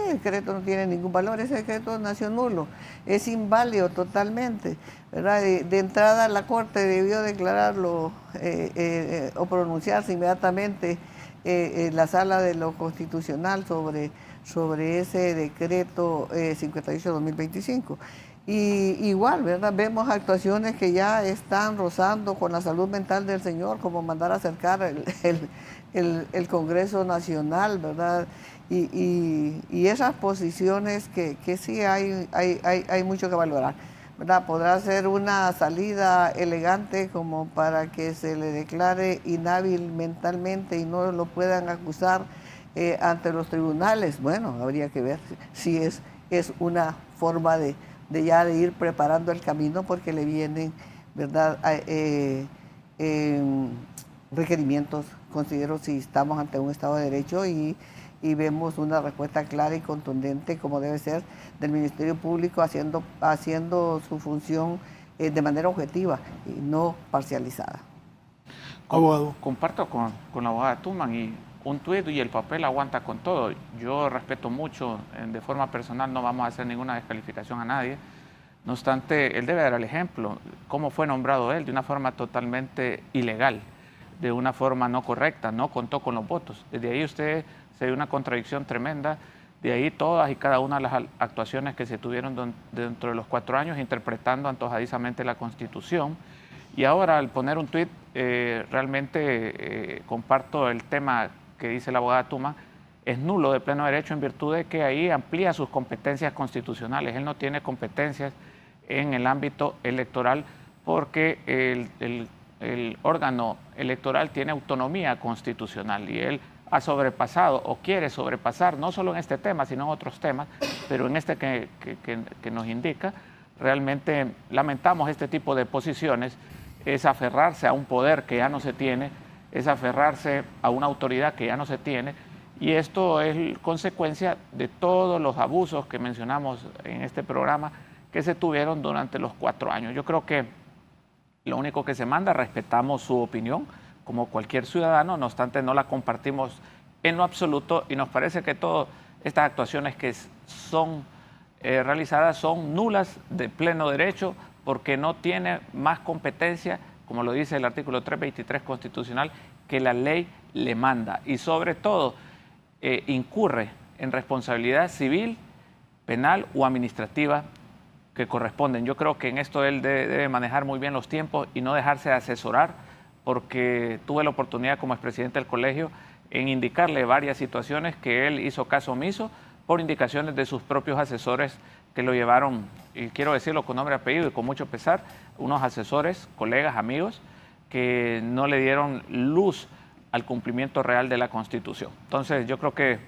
el decreto no tiene ningún valor, ese decreto nació nulo, es inválido totalmente, ¿verdad? De entrada la Corte debió declararlo o pronunciarse inmediatamente la Sala de lo Constitucional sobre ese decreto 58-2025. Y igual, ¿verdad? Vemos actuaciones que ya están rozando con la salud mental del señor, como mandar a acercar el Congreso Nacional, ¿verdad? Y esas posiciones que sí hay mucho que valorar, ¿verdad? Podrá ser una salida elegante como para que se le declare inhábil mentalmente y no lo puedan acusar ante los tribunales. Bueno, habría que ver si es una forma de ir preparando el camino, porque le vienen, ¿verdad? Requerimientos, considero, si estamos ante un Estado de Derecho y vemos una respuesta clara y contundente, como debe ser, del Ministerio Público haciendo su función de manera objetiva y no parcializada. Abogado. Comparto con la abogada Tuman, y un tuit y el papel aguanta con todo. Yo respeto mucho, de forma personal no vamos a hacer ninguna descalificación a nadie. No obstante, él debe dar el ejemplo. ¿Cómo fue nombrado él? De una forma totalmente ilegal, de una forma no correcta, no contó con los votos. Desde ahí usted se dio una contradicción tremenda. De ahí todas y cada una de las actuaciones que se tuvieron dentro de los 4 años interpretando antojadizamente la Constitución. Y ahora al poner un tuit, realmente comparto el tema que dice la abogada Tuma, es nulo de pleno derecho en virtud de que ahí amplía sus competencias constitucionales. Él no tiene competencias en el ámbito electoral porque el órgano electoral tiene autonomía constitucional y él ha sobrepasado o quiere sobrepasar, no solo en este tema, sino en otros temas, pero en este que nos indica, realmente lamentamos este tipo de posiciones, es aferrarse a un poder que ya no se tiene, es aferrarse a una autoridad que ya no se tiene, y esto es consecuencia de todos los abusos que mencionamos en este programa que se tuvieron durante los 4 años. Yo creo que lo único que se manda, respetamos su opinión, como cualquier ciudadano, no obstante no la compartimos en lo absoluto y nos parece que todas estas actuaciones que son realizadas son nulas de pleno derecho porque no tiene más competencia, como lo dice el artículo 323 constitucional, que la ley le manda y sobre todo incurre en responsabilidad civil, penal o administrativa que corresponden. Yo creo que en esto él debe manejar muy bien los tiempos y no dejarse asesorar, porque tuve la oportunidad como expresidente del colegio en indicarle varias situaciones que él hizo caso omiso por indicaciones de sus propios asesores que lo llevaron, y quiero decirlo con nombre y apellido y con mucho pesar, unos asesores, colegas, amigos, que no le dieron luz al cumplimiento real de la Constitución. Entonces yo creo que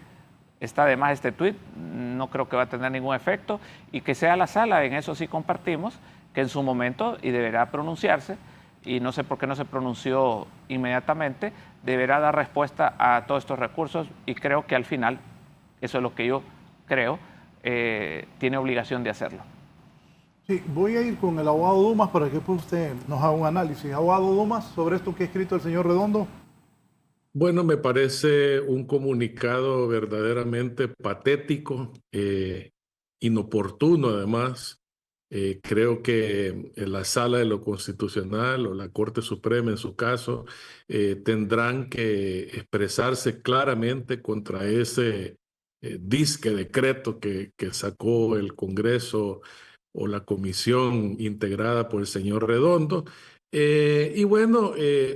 está de más este tuit, no creo que va a tener ningún efecto y que sea la sala, en eso sí compartimos, que en su momento, y deberá pronunciarse, y no sé por qué no se pronunció inmediatamente, deberá dar respuesta a todos estos recursos y creo que al final, eso es lo que yo creo, tiene obligación de hacerlo. Sí, voy a ir con el abogado Dumas para que usted nos haga un análisis. Abogado Dumas, sobre esto que ha escrito el señor Redondo. Bueno, me parece un comunicado verdaderamente patético, inoportuno además. Creo que la Sala de lo Constitucional o la Corte Suprema en su caso tendrán que expresarse claramente contra ese disque decreto que sacó el Congreso o la comisión integrada por el señor Redondo. Y bueno,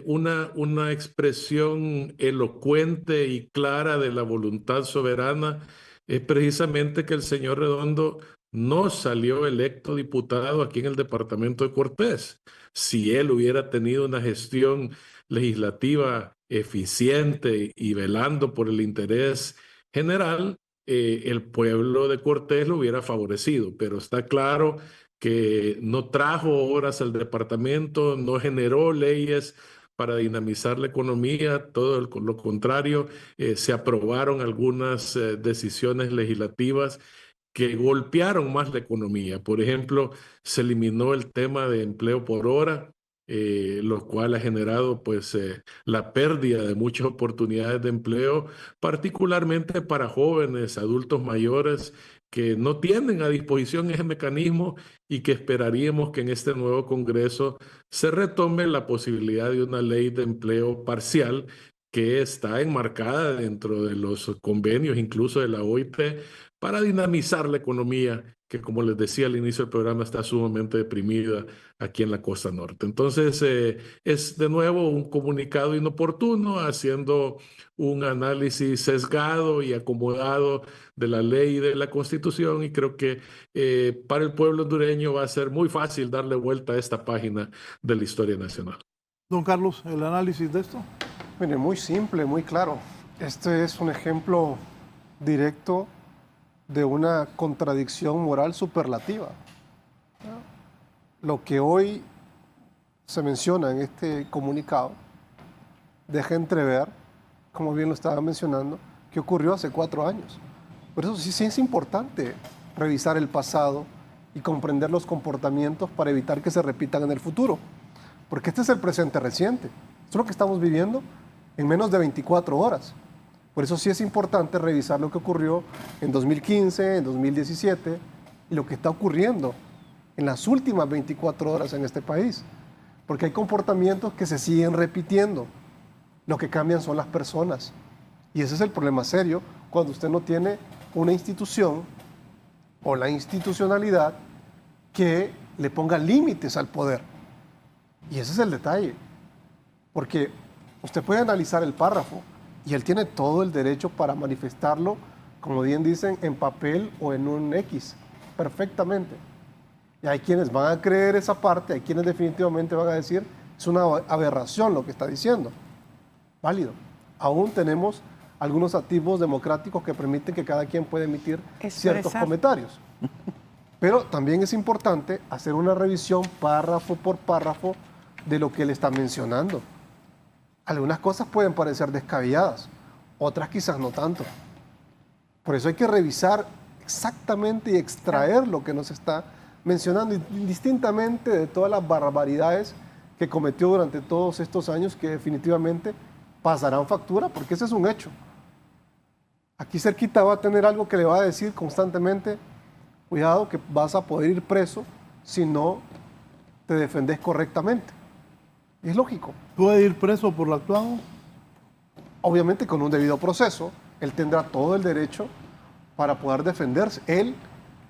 una expresión elocuente y clara de la voluntad soberana es precisamente que el señor Redondo no salió electo diputado aquí en el departamento de Cortés. Si él hubiera tenido una gestión legislativa eficiente y velando por el interés general, el pueblo de Cortés lo hubiera favorecido, pero está claro que no trajo obras al departamento, no generó leyes para dinamizar la economía, todo lo contrario, se aprobaron algunas decisiones legislativas que golpearon más la economía. Por ejemplo, se eliminó el tema de empleo por hora, lo cual ha generado pues la pérdida de muchas oportunidades de empleo, particularmente para jóvenes, adultos mayores que no tienen a disposición ese mecanismo y que esperaríamos que en este nuevo Congreso se retome la posibilidad de una ley de empleo parcial que está enmarcada dentro de los convenios, incluso de la OIT, para dinamizar la economía, que como les decía al inicio del programa está sumamente deprimida aquí en la costa norte. Entonces es de nuevo un comunicado inoportuno, haciendo un análisis sesgado y acomodado de la ley y de la Constitución, y creo que para el pueblo hondureño va a ser muy fácil darle vuelta a esta página de la historia nacional. Don Carlos, ¿el análisis de esto? Mire, muy simple, muy claro. Este es un ejemplo directo de una contradicción moral superlativa. Lo que hoy se menciona en este comunicado deja entrever, como bien lo estaba mencionando, que ocurrió hace 4 años. Por eso sí es importante revisar el pasado y comprender los comportamientos para evitar que se repitan en el futuro. Porque este es el presente reciente. Esto es lo que estamos viviendo en menos de 24 horas. Por eso sí es importante revisar lo que ocurrió en 2015, en 2017 y lo que está ocurriendo en las últimas 24 horas en este país. Porque hay comportamientos que se siguen repitiendo. Lo que cambian son las personas. Y ese es el problema serio cuando usted no tiene una institución o la institucionalidad que le ponga límites al poder. Y ese es el detalle. Porque usted puede analizar el párrafo y él tiene todo el derecho para manifestarlo, como bien dicen, en papel o en un X, perfectamente. Y hay quienes van a creer esa parte, hay quienes definitivamente van a decir, es una aberración lo que está diciendo. Válido. Aún tenemos algunos atisbos democráticos que permiten que cada quien pueda emitir ciertos Expresar. comentarios. Pero también es importante hacer una revisión párrafo por párrafo de lo que él está mencionando. Algunas cosas pueden parecer descabelladas, otras quizás no tanto. Por eso hay que revisar exactamente y extraer lo que nos está mencionando, indistintamente de todas las barbaridades que cometió durante todos estos años, que definitivamente pasarán factura, porque ese es un hecho. Aquí cerquita va a tener algo que le va a decir constantemente: cuidado que vas a poder ir preso si no te defendes correctamente. Es lógico. ¿Puede ir preso por lo actuado? Obviamente con un debido proceso. Él tendrá todo el derecho para poder defenderse. Él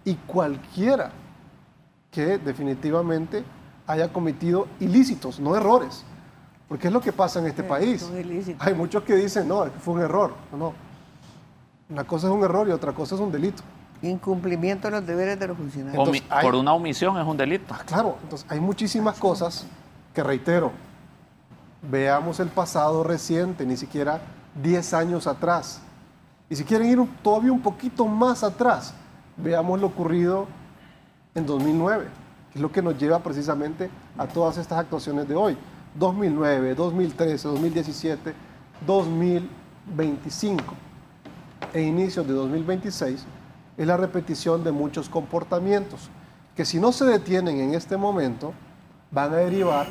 y cualquiera que definitivamente haya cometido ilícitos, no errores. Porque es lo que pasa en este país. Hay muchos que dicen, no, fue un error. No. Una cosa es un error y otra cosa es un delito. Incumplimiento de los deberes de los funcionarios. Entonces, por una omisión es un delito. Claro, entonces hay muchísimas cosas que, reitero, veamos el pasado reciente, ni siquiera 10 años atrás. Y si quieren ir todavía un poquito más atrás, veamos lo ocurrido en 2009, que es lo que nos lleva precisamente a todas estas actuaciones de hoy. 2009, 2013, 2017, 2025 e inicios de 2026 es la repetición de muchos comportamientos que, si no se detienen en este momento, van a derivar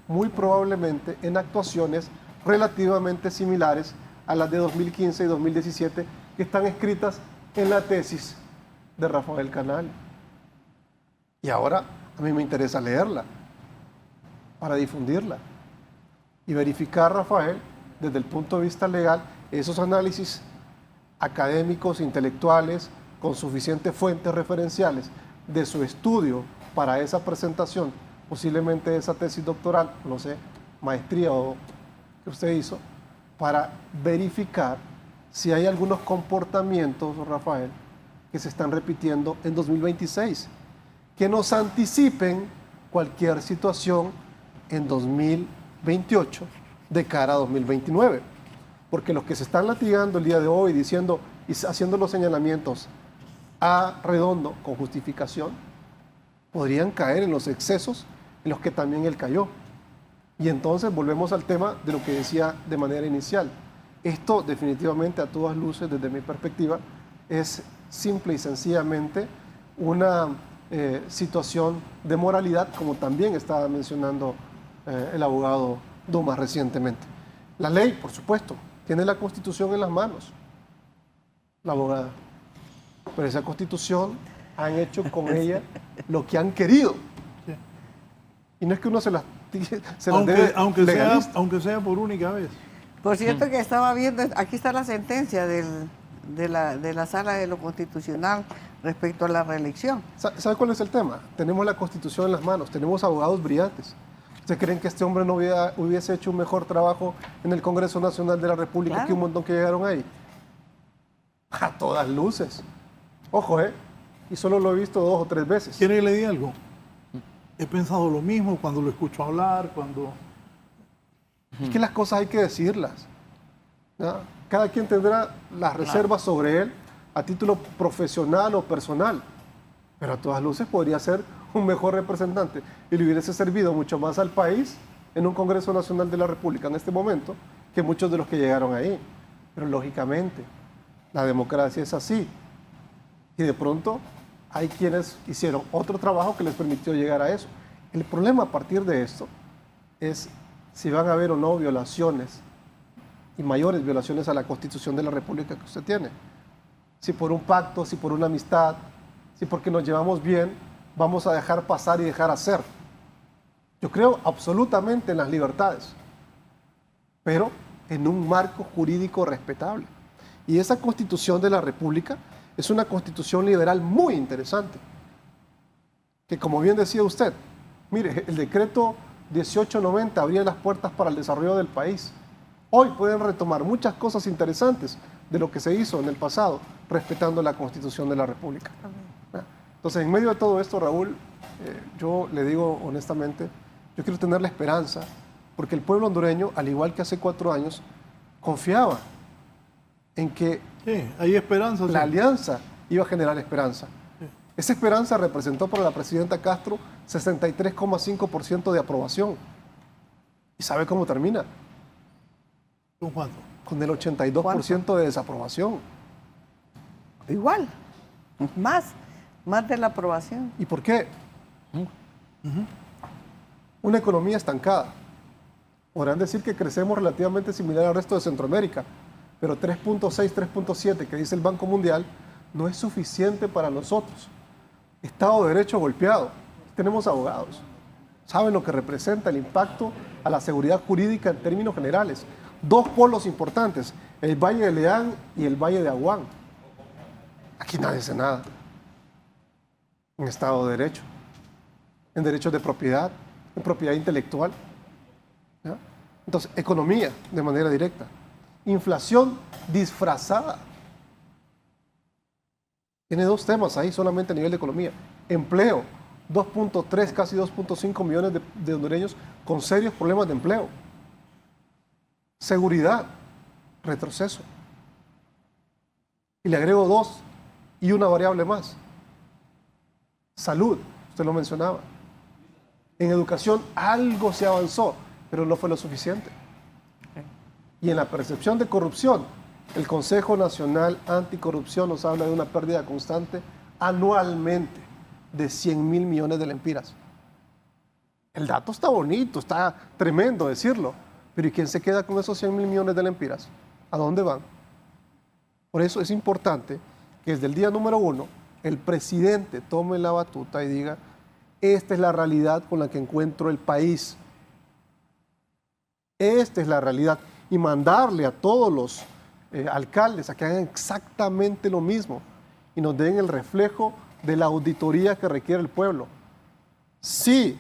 muy probablemente en actuaciones relativamente similares a las de 2015 y 2017 que están escritas en la tesis de Rafael Canal. Y ahora a mí me interesa leerla para difundirla y verificar, Rafael, desde el punto de vista legal, esos análisis académicos, intelectuales, con suficientes fuentes referenciales de su estudio para esa presentación, posiblemente esa tesis doctoral, no sé, maestría o que usted hizo, para verificar si hay algunos comportamientos, Rafael, que se están repitiendo en 2026, que nos anticipen cualquier situación en 2028 de cara a 2029. Porque los que se están latigando el día de hoy diciendo y haciendo los señalamientos a redondo con justificación, podrían caer en los excesos en los que también él cayó. Y entonces volvemos al tema de lo que decía de manera inicial. Esto definitivamente, a todas luces, desde mi perspectiva, es simple y sencillamente una situación de moralidad, como también estaba mencionando el abogado Dumas recientemente. La ley, por supuesto, tiene la Constitución en las manos, la abogada. Pero esa Constitución han hecho con ella lo que han querido. Y no es que uno se las debe aunque sea por única vez. Por cierto, que estaba viendo, aquí está la sentencia de la Sala de lo Constitucional respecto a la reelección. ¿Sabe cuál es el tema? Tenemos la Constitución en las manos, tenemos abogados brillantes. ¿Ustedes creen que este hombre no hubiese hecho un mejor trabajo en el Congreso Nacional de la República que un montón que llegaron ahí? A todas luces. Ojo, y solo lo he visto 2 o 3 veces. ¿Quiere que le diga algo? He pensado lo mismo cuando lo escucho hablar, cuando... Es que las cosas hay que decirlas, ¿no? Cada quien tendrá las reservas sobre él a título profesional o personal, pero a todas luces podría ser un mejor representante y le hubiese servido mucho más al país en un Congreso Nacional de la República en este momento que muchos de los que llegaron ahí. Pero lógicamente, la democracia es así. Y de pronto hay quienes hicieron otro trabajo que les permitió llegar a eso. El problema a partir de esto es si van a haber o no violaciones y mayores violaciones a la Constitución de la República que usted tiene. Si por un pacto, si por una amistad, si porque nos llevamos bien, vamos a dejar pasar y dejar hacer. Yo creo absolutamente en las libertades, pero en un marco jurídico respetable. Y esa Constitución de la República es una Constitución liberal muy interesante, que, como bien decía usted, mire, el decreto 1890 abría las puertas para el desarrollo del país. Hoy pueden retomar muchas cosas interesantes de lo que se hizo en el pasado, respetando la Constitución de la República. Entonces, en medio de todo esto, Raúl, yo le digo honestamente, yo quiero tener la esperanza, porque el pueblo hondureño, al igual que hace 4 años, confiaba en que hay esperanza. La alianza iba a generar esperanza. Esa esperanza representó para la presidenta Castro 63,5% de aprobación. ¿Y sabe cómo termina? ¿Con cuánto? Con el 82% de desaprobación. Igual, más de la aprobación. ¿Y por qué? Una economía estancada. Podrán decir que crecemos relativamente similar al resto de Centroamérica, pero 3.6, 3.7 que dice el Banco Mundial no es suficiente para nosotros. Estado de Derecho golpeado. Tenemos abogados. Saben lo que representa el impacto a la seguridad jurídica en términos generales. Dos polos importantes, el Valle de Leán y el Valle de Aguán. Aquí nadie hace nada. En Estado de Derecho, en derechos de propiedad, en propiedad intelectual. ¿Ya? Entonces, economía de manera directa. Inflación disfrazada. Tiene dos temas ahí solamente a nivel de economía. Empleo, 2.3, casi 2.5 millones de hondureños con serios problemas de empleo. Seguridad, retroceso. Y le agrego dos y una variable más. Salud, usted lo mencionaba. En educación algo se avanzó, pero no fue lo suficiente. Y en la percepción de corrupción, el Consejo Nacional Anticorrupción nos habla de una pérdida constante anualmente de 100.000 millones de lempiras. El dato está bonito, está tremendo decirlo, pero ¿y quién se queda con esos 100.000 millones de lempiras? ¿A dónde van? Por eso es importante que desde el día número 1 el presidente tome la batuta y diga: esta es la realidad con la que encuentro el país. Esta es la realidad. Y mandarle a todos los alcaldes a que hagan exactamente lo mismo y nos den el reflejo de la auditoría que requiere el pueblo. Si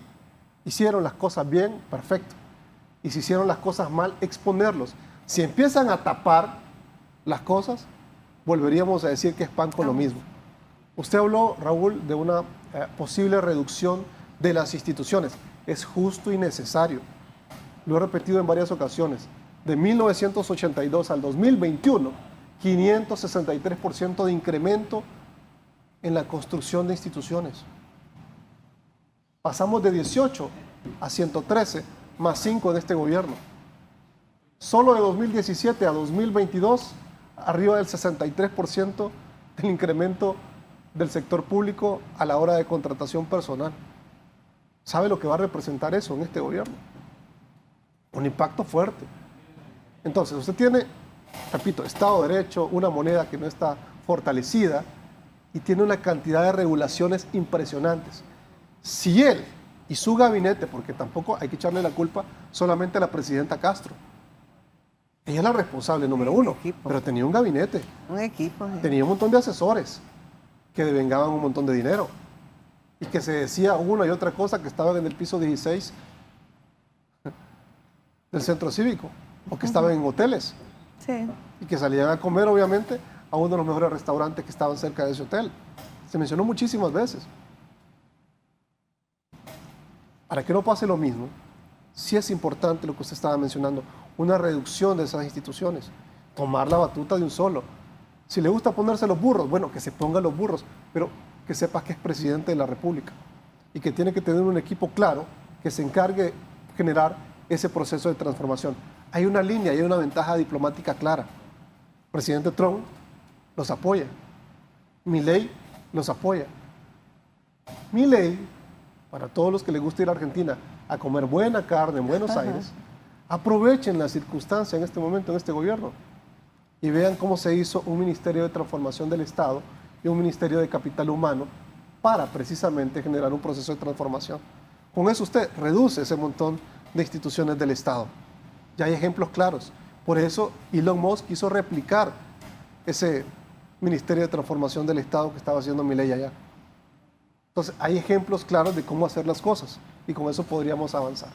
hicieron las cosas bien, perfecto. Y si hicieron las cosas mal, exponerlos. Si empiezan a tapar las cosas, volveríamos a decir que es pan con lo mismo. Usted habló, Raúl, de una posible reducción de las instituciones. Es justo y necesario. Lo he repetido en varias ocasiones. De 1982 al 2021, 563% de incremento en la construcción de instituciones. Pasamos de 18 a 113, más 5 en este gobierno. Solo de 2017 a 2022, arriba del 63% del incremento del sector público a la hora de contratación personal. ¿Sabe lo que va a representar eso en este gobierno? Un impacto fuerte. Entonces, usted tiene, repito, Estado de Derecho, una moneda que no está fortalecida y tiene una cantidad de regulaciones impresionantes. Si él y su gabinete, porque tampoco hay que echarle la culpa solamente a la presidenta Castro, ella es la responsable número uno, pero tenía un gabinete. Un equipo. Sí. Tenía un montón de asesores que devengaban un montón de dinero y que se decía una y otra cosa que estaban en el piso 16 del centro cívico o que estaban en hoteles. Sí. Y que salían a comer, obviamente, a uno de los mejores restaurantes que estaban cerca de ese hotel. Se mencionó muchísimas veces. Para que no pase lo mismo, sí es importante lo que usted estaba mencionando, una reducción de esas instituciones, tomar la batuta de un solo. Si le gusta ponerse los burros, bueno, que se pongan los burros, pero que sepa que es presidente de la República y que tiene que tener un equipo claro que se encargue de generar ese proceso de transformación. Hay una línea, hay una ventaja diplomática clara. El presidente Trump los apoya. Milei los apoya. Milei, para todos los que les gusta ir a Argentina a comer buena carne en Buenos Aires, aprovechen la circunstancia en este momento, en este gobierno, y vean cómo se hizo un Ministerio de Transformación del Estado y un Ministerio de Capital Humano para precisamente generar un proceso de transformación. Con eso usted reduce ese montón de instituciones del Estado. Ya hay ejemplos claros. Por eso Elon Musk quiso replicar ese Ministerio de Transformación del Estado que estaba haciendo Milei allá. Entonces, hay ejemplos claros de cómo hacer las cosas y con eso podríamos avanzar.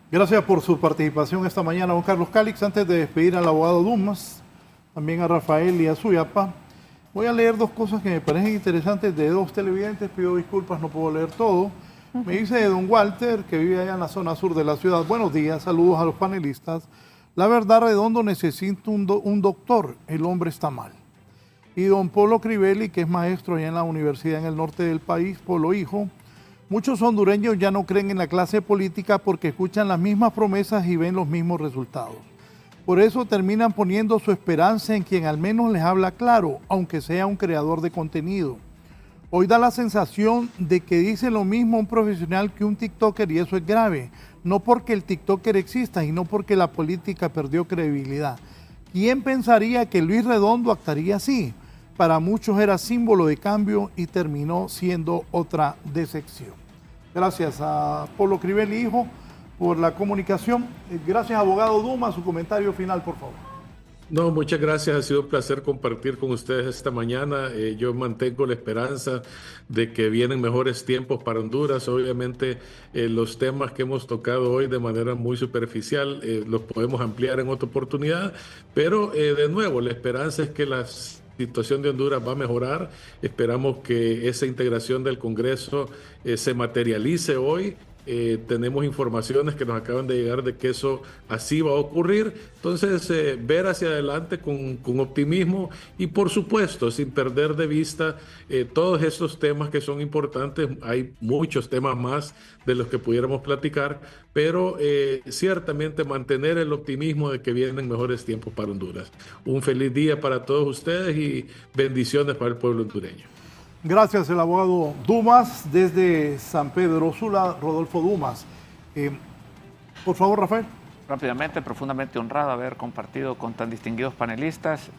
Gracias por su participación esta mañana, don Carlos Calix. Antes de despedir al abogado Dumas, también a Rafael y a Suyapa, voy a leer dos cosas que me parecen interesantes de dos televidentes. Pido disculpas, no puedo leer todo. Me dice don Walter, que vive allá en la zona sur de la ciudad: buenos días, saludos a los panelistas. La verdad, Redondo necesita un doctor, el hombre está mal. Y don Polo Crivelli, que es maestro allá en la universidad en el norte del país, Polo hijo, muchos hondureños ya no creen en la clase política porque escuchan las mismas promesas y ven los mismos resultados. Por eso terminan poniendo su esperanza en quien al menos les habla claro, aunque sea un creador de contenido. Hoy da la sensación de que dice lo mismo un profesional que un TikToker y eso es grave. No porque el TikToker exista y no porque la política perdió credibilidad. ¿Quién pensaría que Luis Redondo actuaría así? Para muchos era símbolo de cambio y terminó siendo otra decepción. Gracias a Polo Crivelli, hijo, por la comunicación. Gracias, abogado Dumas, su comentario final, por favor. No, muchas gracias. Ha sido un placer compartir con ustedes esta mañana. Yo mantengo la esperanza de que vienen mejores tiempos para Honduras. Obviamente, los temas que hemos tocado hoy de manera muy superficial los podemos ampliar en otra oportunidad. Pero, de nuevo, la esperanza es que la situación de Honduras va a mejorar. Esperamos que esa integración del Congreso se materialice hoy. Tenemos informaciones que nos acaban de llegar de que eso así va a ocurrir. Entonces, ver hacia adelante con optimismo y, por supuesto, sin perder de vista todos estos temas que son importantes. Hay muchos temas más de los que pudiéramos platicar, pero ciertamente mantener el optimismo de que vienen mejores tiempos para Honduras. Un feliz día para todos ustedes y bendiciones para el pueblo hondureño. Gracias, el abogado Dumas, desde San Pedro Sula, Rodolfo Dumas. Por favor, Rafael. Rápidamente, profundamente honrado haber compartido con tan distinguidos panelistas.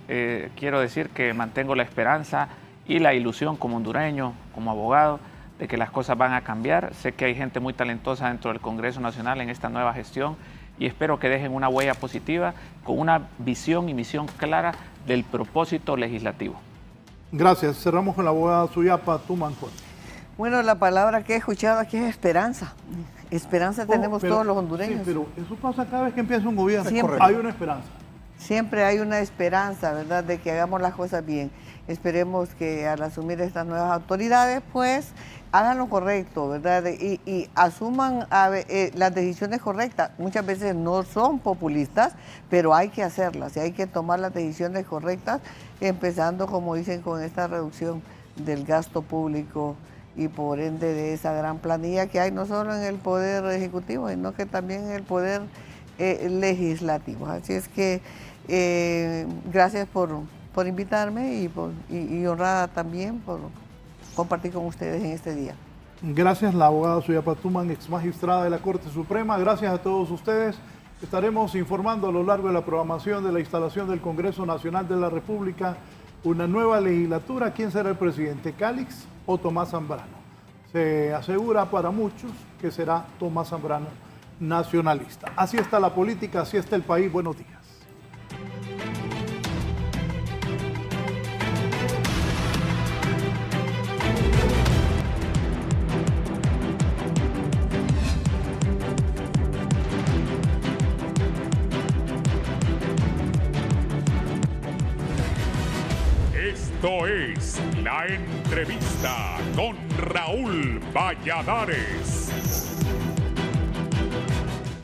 Quiero decir que mantengo la esperanza y la ilusión como hondureño, como abogado, de que las cosas van a cambiar. Sé que hay gente muy talentosa dentro del Congreso Nacional en esta nueva gestión y espero que dejen una huella positiva con una visión y misión clara del propósito legislativo. Gracias. Cerramos con la abogada Suyapa Tumancón. Bueno, la palabra que he escuchado aquí es esperanza. Esperanza tenemos todos los hondureños. Sí, pero eso pasa cada vez que empieza un gobierno. Siempre hay una esperanza. Siempre hay una esperanza, ¿verdad?, de que hagamos las cosas bien. Esperemos que al asumir estas nuevas autoridades, pues, hagan lo correcto, ¿verdad? Y asuman las decisiones correctas. Muchas veces no son populistas, pero hay que hacerlas y hay que tomar las decisiones correctas, empezando, como dicen, con esta reducción del gasto público y por ende de esa gran planilla que hay no solo en el Poder Ejecutivo, sino que también en el Poder Legislativo. Así es que gracias por invitarme y honrada también por compartir con ustedes en este día. Gracias, la abogada Suyapa Tuman, ex magistrada de la Corte Suprema. Gracias a todos ustedes. Estaremos informando a lo largo de la programación de la instalación del Congreso Nacional de la República una nueva legislatura. ¿Quién será el presidente, Cálix o Tomás Zambrano? Se asegura para muchos que será Tomás Zambrano, nacionalista. Así está la política, así está el país. Buenos días. Esto es La Entrevista con Raúl Valladares.